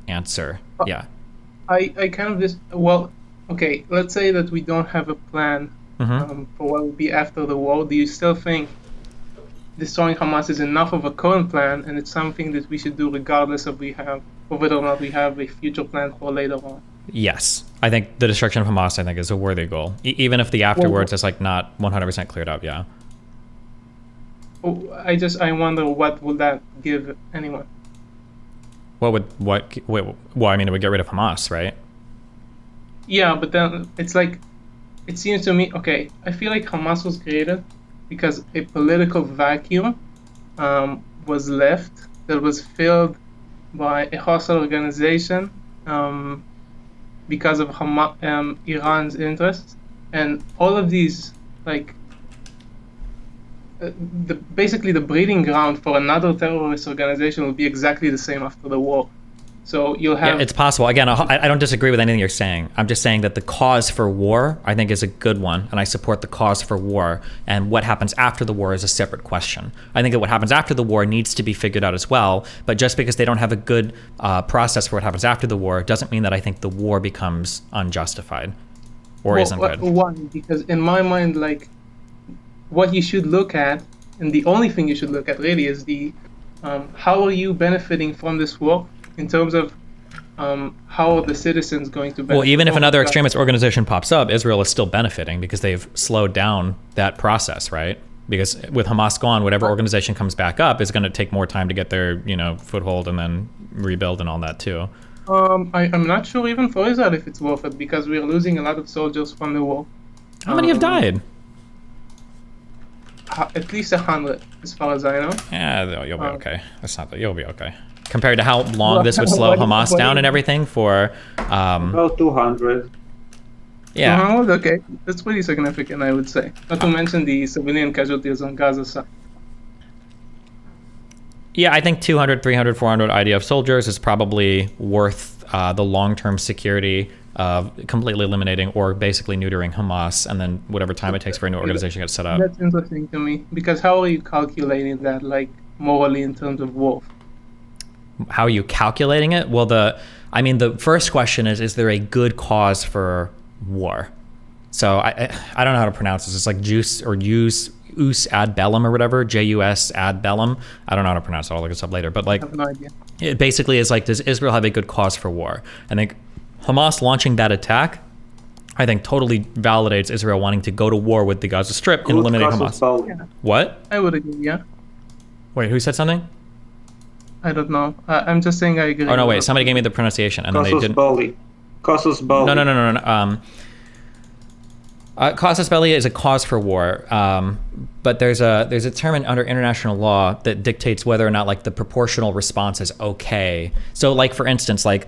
S3: answer. Yeah.
S5: I kind of just, well, okay, let's say that we don't have a plan for what will be after the war. Do you still think destroying Hamas is enough of a current plan, and it's something that we should do regardless of whether or not we have a future plan for later on?
S3: Yes, I think the destruction of Hamas, I think, is a worthy goal, even if the afterwards is like not 100% cleared up. Yeah.
S5: I wonder what would that give anyone.
S3: Well, I mean, it would get rid of Hamas, right?
S5: Yeah, but then it's like, it seems to me, okay, I feel like Hamas was created because a political vacuum was left that was filled by a hostile organization because of Iran's interests, and all of these, like, basically the breeding ground for another terrorist organization will be exactly the same after the war. So you'll have...
S3: Yeah, it's possible. Again, I don't disagree with anything you're saying. I'm just saying that the cause for war, I think, is a good one, and I support the cause for war. And what happens after the war is a separate question. I think that what happens after the war needs to be figured out as well, but just because they don't have a good process for what happens after the war doesn't mean that I think the war becomes unjustified or isn't good.
S5: One, because in my mind, like, what you should look at and the only thing you should look at really is the how are you benefiting from this war in terms of how are the citizens going to benefit?
S3: Well, even if
S5: from
S3: another
S5: that?
S3: extremist organization pops up, Israel is still benefiting because they've slowed down that process, right? Because with Hamas gone, whatever organization comes back up is going to take more time to get their, foothold and then rebuild and all that too.
S5: I'm not sure even for Israel if it's worth it because we're losing a lot of soldiers from the war.
S3: How many have died?
S5: At least 100, as far as I know.
S3: Yeah, you'll be okay. You'll be okay. Compared to how long this would slow Hamas down and everything for...
S6: About 200.
S3: Yeah.
S5: 200, okay. That's pretty significant, I would say. Not to mention the civilian casualties on Gaza side.
S3: Yeah, I think 200, 300, 400 IDF soldiers is probably worth the long-term security of completely eliminating or basically neutering Hamas, and then whatever time it takes for a new organization to get set up.
S5: That's interesting to me, because how are you calculating that, like, morally in terms of worth?
S3: How are you calculating it? Well, the first question is there a good cause for war? So I don't know how to pronounce this. It's like jus ad bellum or whatever, Jus ad bellum. I don't know how to pronounce it. I'll look this up later. But like,
S5: I have no idea.
S3: It basically is like, does Israel have a good cause for war? I think Hamas launching that attack, I think totally validates Israel wanting to go to war with the Gaza Strip and eliminate Hamas.
S5: Yeah.
S3: What?
S5: I would agree, yeah.
S3: Wait, who said something?
S5: I don't know. I'm just saying I agree.
S3: Oh no, wait! Somebody gave me the pronunciation, and then they didn't.
S6: Casus belli.
S3: No. Casus belli is a cause for war, but there's a term under international law that dictates whether or not like the proportional response is okay. So like for instance, like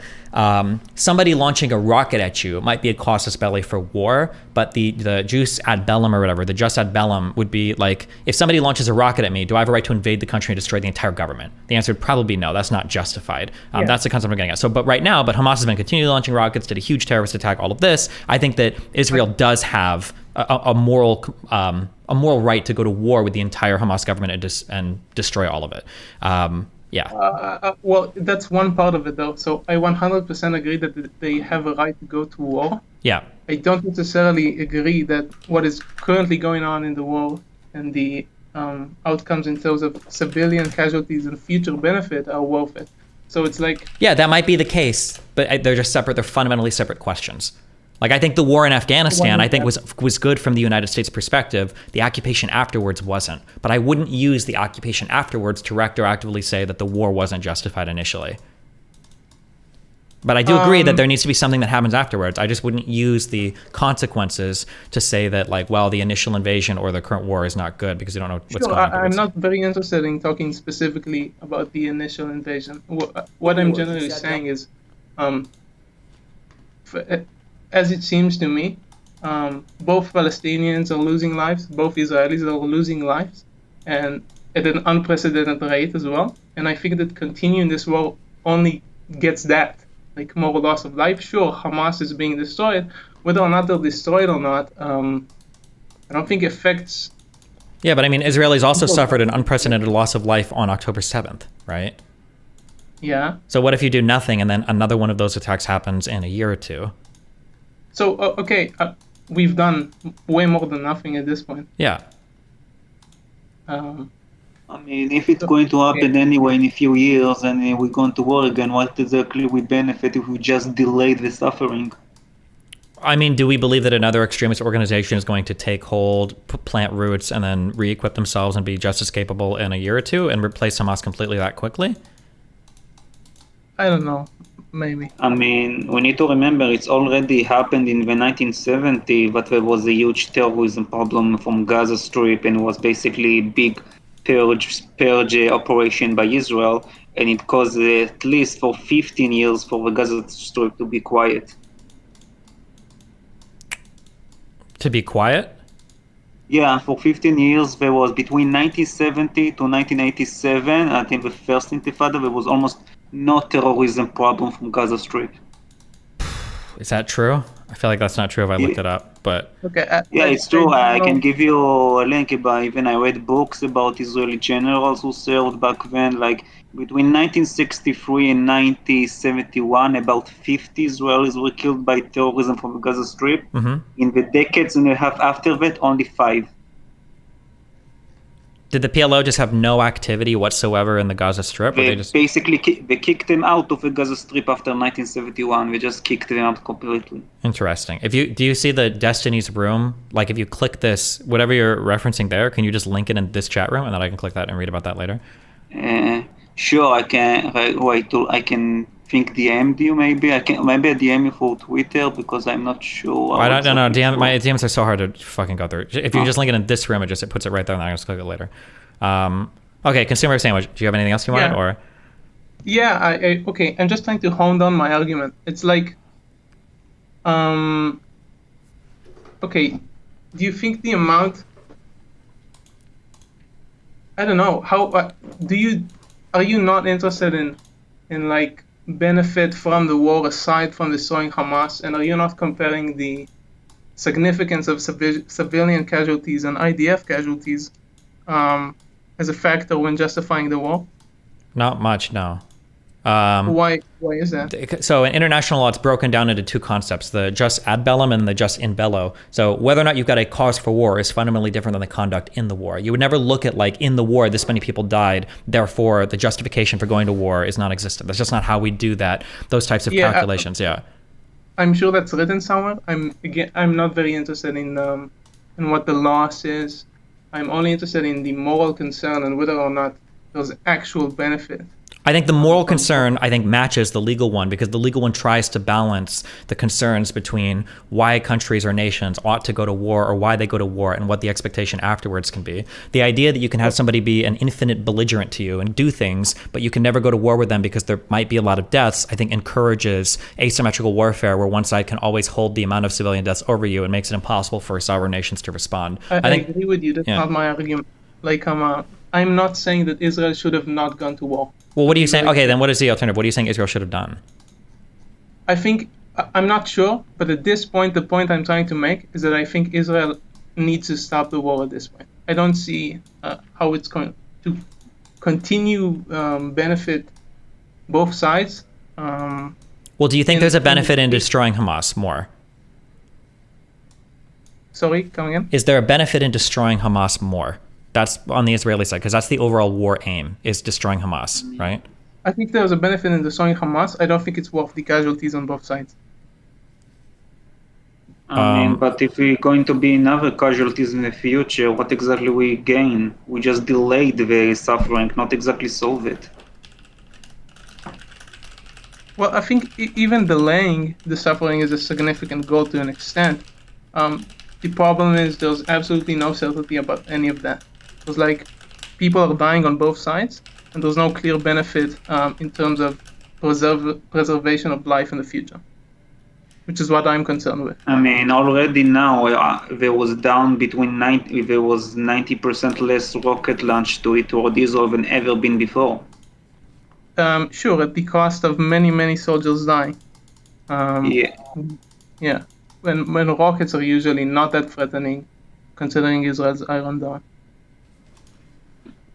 S3: somebody launching a rocket at you might be a casus belli for war, but the jus ad bellum or whatever, the jus ad bellum would be like, if somebody launches a rocket at me, do I have a right to invade the country and destroy the entire government? The answer would probably be no. That's not justified. That's the concept I'm getting at. So, but right now, Hamas has been continually launching rockets, did a huge terrorist attack, all of this. I think that Israel does have a moral right to go to war with the entire Hamas government and destroy all of it.
S5: Well, that's one part of it, though. So I 100% agree that they have a right to go to war.
S3: Yeah.
S5: I don't necessarily agree that what is currently going on in the war and the outcomes in terms of civilian casualties and future benefit are worth it. So it's like...
S3: Yeah, that might be the case, but they're just separate. They're fundamentally separate questions. Like, I think the war in Afghanistan, I think was good from the United States perspective. The occupation afterwards wasn't. But I wouldn't use the occupation afterwards to retroactively say that the war wasn't justified initially. But I do agree that there needs to be something that happens afterwards. I just wouldn't use the consequences to say that, like, well, the initial invasion or the current war is not good because you don't know what's going on.
S5: I'm not very interested in talking specifically about the initial invasion. What I'm generally saying is, as it seems to me, both Palestinians are losing lives, both Israelis are losing lives, and at an unprecedented rate as well. And I think that continuing this war only gets that, like more loss of life. Sure, Hamas is being destroyed. Whether or not they're destroyed or not, I don't think affects...
S3: Yeah, but I mean, Israelis also suffered an unprecedented loss of life on October 7th, right?
S5: Yeah.
S3: So what if you do nothing and then another one of those attacks happens in a year or two?
S5: So, okay, we've done way more than nothing at this point.
S3: Yeah.
S6: I mean, if it's going to happen anyway in a few years and we're going to war again, what exactly we benefit if we just delay the suffering?
S3: I mean, do we believe that another extremist organization is going to take hold, plant roots, and then re-equip themselves and be just as capable in a year or two and replace Hamas completely that quickly?
S5: I don't know. Maybe.
S6: I mean, we need to remember it's already happened in the 1970s, but there was a huge terrorism problem from Gaza Strip, and it was basically a big purge operation by Israel, and it caused at least for 15 years for the Gaza Strip to be quiet.
S3: To be quiet?
S6: Yeah, for 15 years, there was between 1970 to 1987, until the first Intifada, there was almost no terrorism problem from Gaza Strip.
S3: Is that true? I feel like that's not true if I looked it up, but...
S5: Okay.
S6: Yeah, it's true. I can give you a link about, even I read books about Israeli generals who served back then, like between 1963 and 1971, about 50 Israelis were killed by terrorism from the Gaza Strip.
S3: Mm-hmm.
S6: In the decades and a half after that, only 5.
S3: Did the PLO just have no activity whatsoever in the Gaza Strip? Or
S6: They
S3: they just
S6: basically they kicked them out of the Gaza Strip after 1971. They just kicked them out completely.
S3: Interesting. Do you see the Destiny's room? Like if you click this, whatever you're referencing there, can you just link it in this chat room and then I can click that and read about that later?
S6: Sure, I can. Wait, I can think DM'd you maybe. I DM you for Twitter because I'm not sure.
S3: I don't know. My DMs are so hard to fucking go through. If you just link it in this room, it puts it right there, and I can just click it later. Okay, consumer sandwich. Do you have anything else you wanted, or?
S5: Yeah, okay. I'm just trying to hone down my argument. It's like, okay, do you think the amount? I don't know. How are you not interested in like benefit from the war aside from destroying Hamas, and are you not comparing the significance of civilian casualties and IDF casualties as a factor when justifying the war?
S3: Not much, no.
S5: Why is that?
S3: So in international law, it's broken down into two concepts, the jus ad bellum and the jus in bello. So whether or not you've got a cause for war is fundamentally different than the conduct in the war. You would never look at like in the war, this many people died, therefore the justification for going to war is non-existent. That's just not how we do that. Those types of calculations,
S5: I'm sure that's written somewhere. I'm not very interested in what the law says. I'm only interested in the moral concern and whether or not there's actual benefit.
S3: I think the moral concern, matches the legal one, because the legal one tries to balance the concerns between why countries or nations ought to go to war or why they go to war and what the expectation afterwards can be. The idea that you can have somebody be an infinite belligerent to you and do things, but you can never go to war with them because there might be a lot of deaths, I think encourages asymmetrical warfare where one side can always hold the amount of civilian deaths over you and makes it impossible for sovereign nations to respond.
S5: I agree with you. That's not my argument. Like, I'm not saying that Israel should have not gone to war.
S3: Well, what are you saying? Okay, then what is the alternative? What are you saying Israel should have done?
S5: I think, I'm not sure, but at this point, the point I'm trying to make is that I think Israel needs to stop the war at this point. I don't see how it's going to continue benefit both sides.
S3: Well, do you think there's a benefit in destroying Hamas more?
S5: Sorry, come again?
S3: Is there a benefit in destroying Hamas more? That's on the Israeli side, because that's the overall war aim, is destroying Hamas, right?
S5: I think there's a benefit in destroying Hamas. I don't think it's worth the casualties on both sides.
S6: But if we're going to be another casualties in the future, what exactly we gain? We just delayed the suffering, not exactly solve it.
S5: Well, I think even delaying the suffering is a significant goal to an extent. The problem is there's absolutely no certainty about any of that. It's like people are dying on both sides, and there's no clear benefit in terms of preservation of life in the future, which is what I'm concerned with.
S6: I mean, already now there was down between 90% less rocket launch to it toward Israel than ever been before.
S5: Sure, at the cost of many soldiers dying. Yeah. When rockets are usually not that threatening, considering Israel's Iron Dome.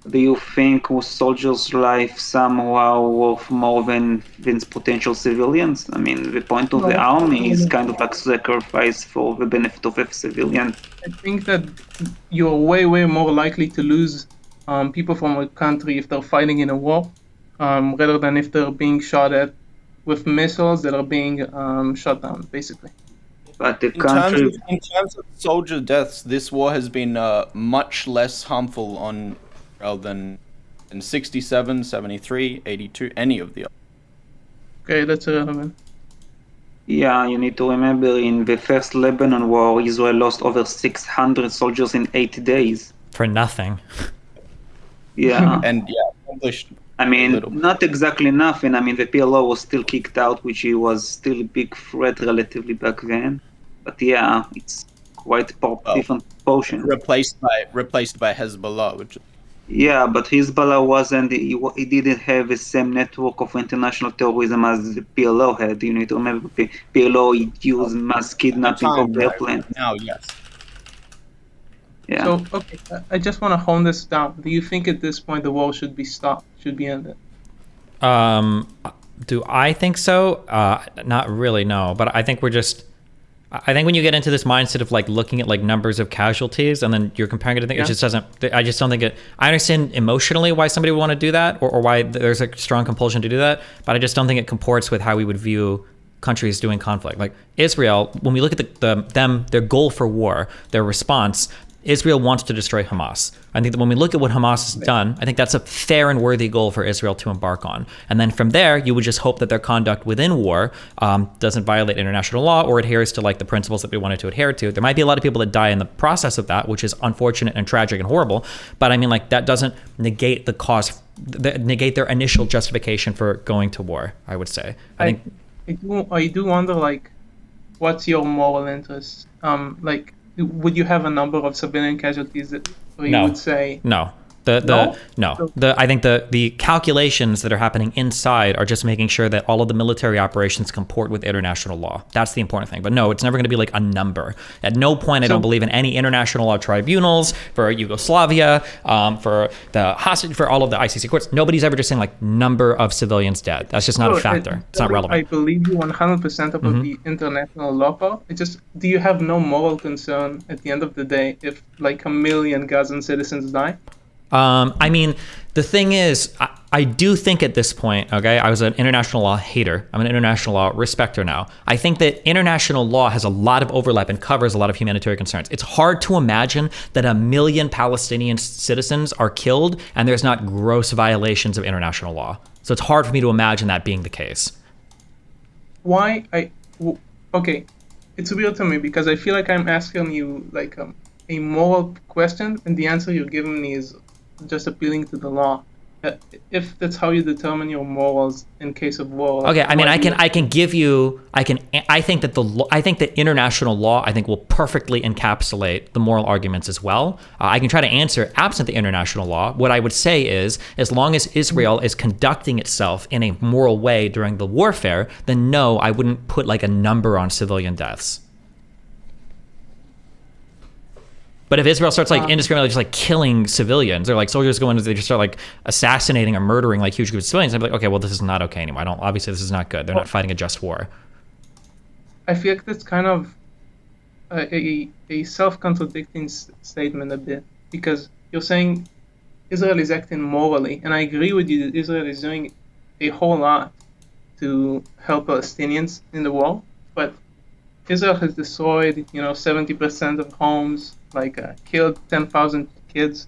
S6: Do you think soldiers' life somehow worth more than potential civilians? I mean, the point of the army is kind of like sacrifice for the benefit of a civilian.
S5: I think that you're way more likely to lose people from a country if they're fighting in a war, rather than if they're being shot at with missiles that are being shot down, basically.
S6: But the
S7: in terms of soldier deaths, this war has been much less harmful on Israel than in 67, 73, 82, any of the others.
S5: Okay, that's irrelevant.
S6: Yeah, you need to remember in the first Lebanon war, Israel lost over 600 soldiers in 8 days.
S3: For nothing.
S6: Yeah.
S7: And accomplished.
S6: I mean, not exactly nothing. I mean, the PLO was still kicked out, which was still a big threat relatively back then. But yeah, it's quite different proportion.
S7: Replaced by Hezbollah, which.
S6: Yeah, but Hezbollah wasn't. He didn't have the same network of international terrorism as the PLO had. You need to remember, the PLO used mass kidnapping of airplanes.
S7: Now, yes.
S6: Yeah.
S5: So, okay, I just want to hone this down. Do you think at this point the war should be stopped, should be ended?
S3: Do I think so? Not really, no. But I think I think when you get into this mindset of like looking at like numbers of casualties and then you're comparing it to things, it just doesn't. I just don't think it. I understand emotionally why somebody would want to do that, or why there's a strong compulsion to do that, but I just don't think it comports with how we would view countries doing conflict. Like Israel, when we look at their goal for war, their response, Israel wants to destroy Hamas. I think that when we look at what Hamas has done, I think that's a fair and worthy goal for Israel to embark on. And then from there, you would just hope that their conduct within war doesn't violate international law or adheres to like the principles that we wanted to adhere to. There might be a lot of people that die in the process of that, which is unfortunate and tragic and horrible. But I mean, like that doesn't negate the cause, negate their initial justification for going to war, I would say. I
S5: do wonder, like, what's your moral interest? Like, would you have a number of civilian casualties that you would say?
S3: No. I think the calculations that are happening inside are just making sure that all of the military operations comport with international law. That's the important thing. But no, it's never going to be like a number. At no point I don't believe in any international law tribunals for Yugoslavia, for the hostage, for all of the ICC courts. Nobody's ever just saying like number of civilians dead. That's just not a factor. It's not relevant.
S5: I believe you 100% about the international law part. It just, do you have no moral concern at the end of the day if like 1 million Gazan citizens die?
S3: I mean, the thing is, I do think at this point, okay, I was an international law hater. I'm an international law respecter now. I think that international law has a lot of overlap and covers a lot of humanitarian concerns. It's hard to imagine that 1 million Palestinian citizens are killed and there's not gross violations of international law. So it's hard for me to imagine that being the case.
S5: Okay, it's weird to me because I feel like I'm asking you like a moral question and the answer you're giving me is just appealing to the law. If that's how you determine your morals in case of war.
S3: Okay, I mean, I think that international law, I think, will perfectly encapsulate the moral arguments as well. I can try to answer absent the international law. What I would say is, as long as Israel is conducting itself in a moral way during the warfare, then no, I wouldn't put like a number on civilian deaths. But if Israel starts like indiscriminately just like killing civilians, or like soldiers go in, they just start like assassinating or murdering like huge groups of civilians, I'd be like, okay, well, this is not okay anymore. Obviously this is not good. They're not fighting a just war.
S5: I feel like that's kind of a self-contradicting statement a bit, because you're saying Israel is acting morally, and I agree with you that Israel is doing a whole lot to help Palestinians in the war, but Israel has destroyed, 70% of homes, killed 10,000 kids.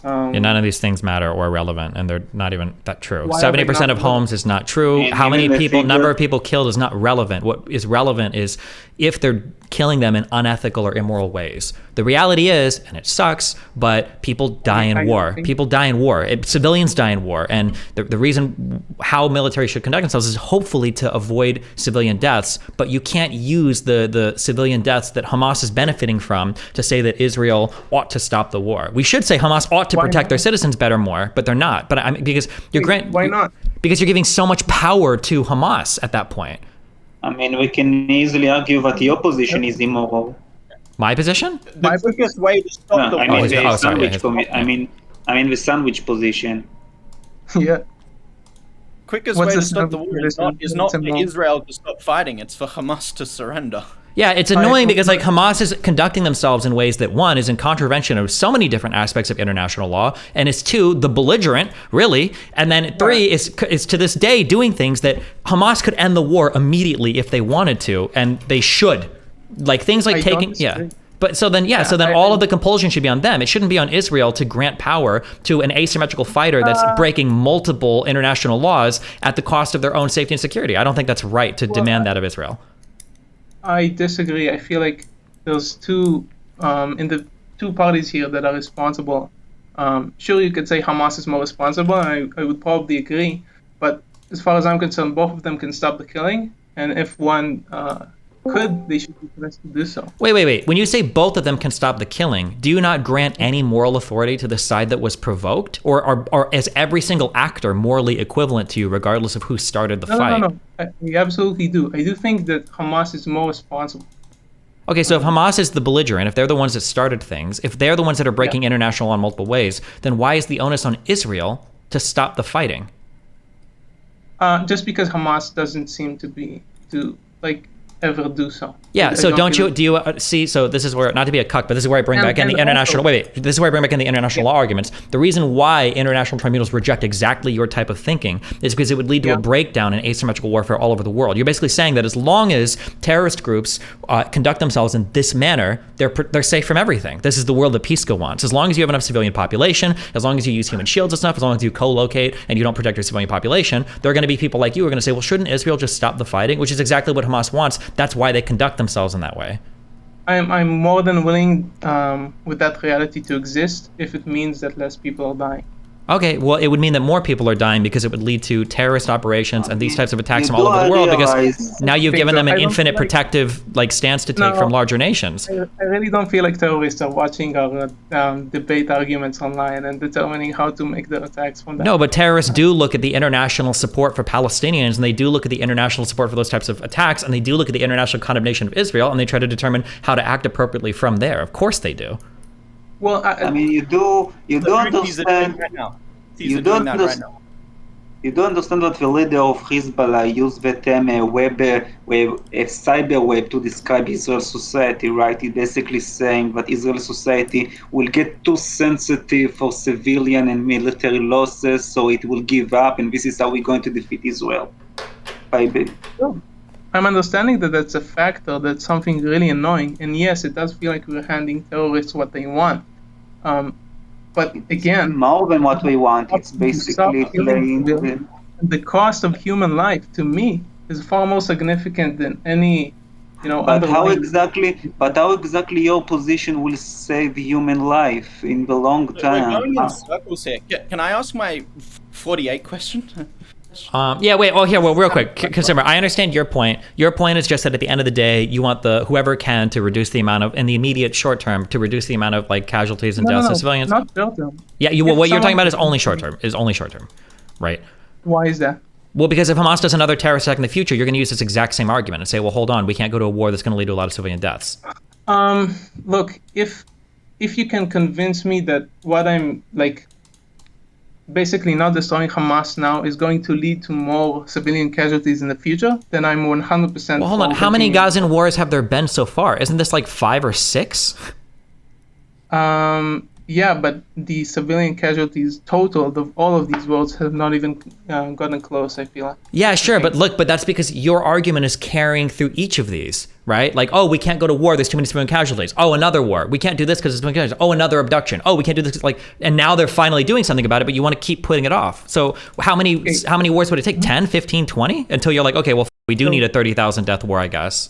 S3: None of these things matter or are relevant, and they're not even that true. 70% of homes is not true.
S6: And
S3: how many people, number of people killed is not relevant. What is relevant is if they're killing them in unethical or immoral ways. The reality is, and it sucks, but people die in war. People die in war. Civilians die in war. And the reason how military should conduct themselves is hopefully to avoid civilian deaths, but you can't use the civilian deaths that Hamas is benefiting from to say that Israel ought to stop the war. We should say Hamas ought to protect their citizens better more, but they're not. But I mean, because
S5: why not?
S3: Because you're giving so much power to Hamas at that point.
S6: I mean, we can easily argue that the opposition is immoral.
S3: My position?
S7: The quickest way to stop the war.
S6: I mean the sandwich position.
S5: Yeah.
S7: Quickest way to stop the war is not for Israel to stop fighting. It's for Hamas to surrender.
S3: Yeah, it's annoying because like Hamas is conducting themselves in ways that, one, is in contravention of so many different aspects of international law, and is two, the belligerent, really, and then three is to this day doing things that Hamas could end the war immediately if they wanted to, and they should, like things like taking But so then, all of the compulsion should be on them. It shouldn't be on Israel to grant power to an asymmetrical fighter that's breaking multiple international laws at the cost of their own safety and security. I don't think that's right to demand that of Israel. I
S5: disagree. I feel like there's two parties here that are responsible. Sure, you could say Hamas is more responsible, and I would probably agree. But as far as I'm concerned, both of them can stop the killing, and if one they should be forced to do so.
S3: Wait. When you say both of them can stop the killing, do you not grant any moral authority to the side that was provoked? Or is every single actor morally equivalent to you regardless of who started the fight?
S5: No. We absolutely do. I do think that Hamas is more responsible.
S3: Okay, so if Hamas is the belligerent, if they're the ones that started things, if they're the ones that are breaking international law in multiple ways, then why is the onus on Israel to stop the fighting?
S5: Just because Hamas doesn't seem to be ever do so.
S3: Yeah.
S5: I
S3: So don't
S5: feel
S3: you do you see? So this is where, not to be a cuck, but this is where I bring
S5: And-
S3: back in the
S5: and
S3: international.
S5: also-
S3: Wait. This is where I bring back in the international law arguments. The reason why international tribunals reject exactly your type of thinking is because it would lead to a breakdown in asymmetrical warfare all over the world. You're basically saying that as long as terrorist groups conduct themselves in this manner, they're safe from everything. This is the world that PISCO wants. As long as you have enough civilian population, as long as you use human shields and stuff, as long as you co-locate and you don't protect your civilian population, there are going to be people like you who are going to say, well, shouldn't Israel just stop the fighting? Which is exactly what Hamas wants. That's why they conduct themselves in that way.
S5: I'm more than willing with that reality to exist if it means that less people are dying.
S3: Okay, well, it would mean that more people are dying because it would lead to terrorist operations and these types of attacks
S6: You
S3: from all over the world because
S6: realize-
S3: now you've given them
S5: I
S3: an
S5: don't
S3: infinite
S5: feel like-
S3: protective stance to take
S5: No.
S3: from larger nations.
S5: I really don't feel like terrorists are watching our debate arguments online and determining how to make their attacks from that.
S3: No, but terrorists do look at the international support for Palestinians, and they do look at the international support for those types of attacks, and they do look at the international condemnation of Israel, and they try to determine how to act appropriately from there. Of course they do.
S5: Well,
S6: I mean, you do
S7: He's
S6: understand.
S7: right now.
S6: You
S7: He's
S6: don't
S7: doing that right
S6: understand.
S7: now.
S6: You don't understand that the leader of Hezbollah used the term a cyber web to describe Israel's society, right? He's basically saying that Israel's society will get too sensitive for civilian and military losses, so it will give up, and this is how we're going to defeat Israel.
S5: I'm understanding that that's a factor, that's something really annoying, and yes, it does feel like we're handing terrorists what they want. But again,
S6: More than what we want, it's
S5: Stop
S6: basically
S5: killing
S6: playing.
S5: the cost of human life to me is far more significant than any,
S6: But how
S5: underlying-
S6: exactly your position will save human life in the long
S7: We're
S6: term?
S7: going in circles here. Can I ask my 48 question?
S3: Yeah, wait. Oh, here. Well, real quick, consumer. I understand your point. Your point is just that at the end of the day, you want whoever can to reduce the amount of, in the immediate short term, to reduce the amount of casualties and deaths of civilians.
S5: Not short term.
S3: Yeah,
S5: If
S3: what you're talking
S5: someone-
S3: about is only short term. Right?
S5: Why is that?
S3: Well, because if Hamas does another terrorist attack in the future, you're going to use this exact same argument and say, well, hold on, we can't go to a war that's going to lead to a lot of civilian deaths.
S5: Look, if you can convince me that what I'm basically not destroying Hamas now is going to lead to more civilian casualties in the future, then I'm 100%.
S3: Well, hold on.
S5: for
S3: How many
S5: continuing.
S3: Gazan wars have there been so far? Isn't this like 5 or 6?
S5: Yeah, but the civilian casualties total of all of these wars have not even gotten close, I feel like.
S3: Yeah, sure, but that's because your argument is carrying through each of these, right? Like, oh, we can't go to war, there's too many civilian casualties. Oh, another war. We can't do this because there's too many casualties. Oh, another abduction. Oh, we can't do this, and now they're finally doing something about it, but you want to keep putting it off. So how many wars would it take? 10, 15, 20? Until you're like, okay, well, we do need a 30,000 death war, I guess.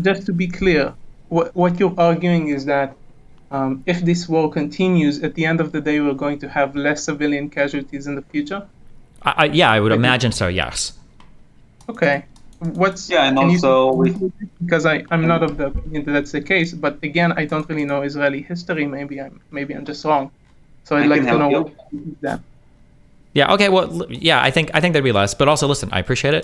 S5: Just to be clear, what you're arguing is that if this war continues, at the end of the day, we're going to have less civilian casualties in the future?
S3: I would imagine so, yes.
S5: Okay.
S6: And
S5: can you
S6: also
S5: say- because I'm not of the opinion that that's the case, but again, I don't really know Israeli history. Maybe I'm just wrong. So I'd
S6: I
S5: like
S6: can
S5: to know
S6: help
S5: what that.
S3: Yeah, okay, well, yeah, I think there'd be less. But also, listen, I appreciate it.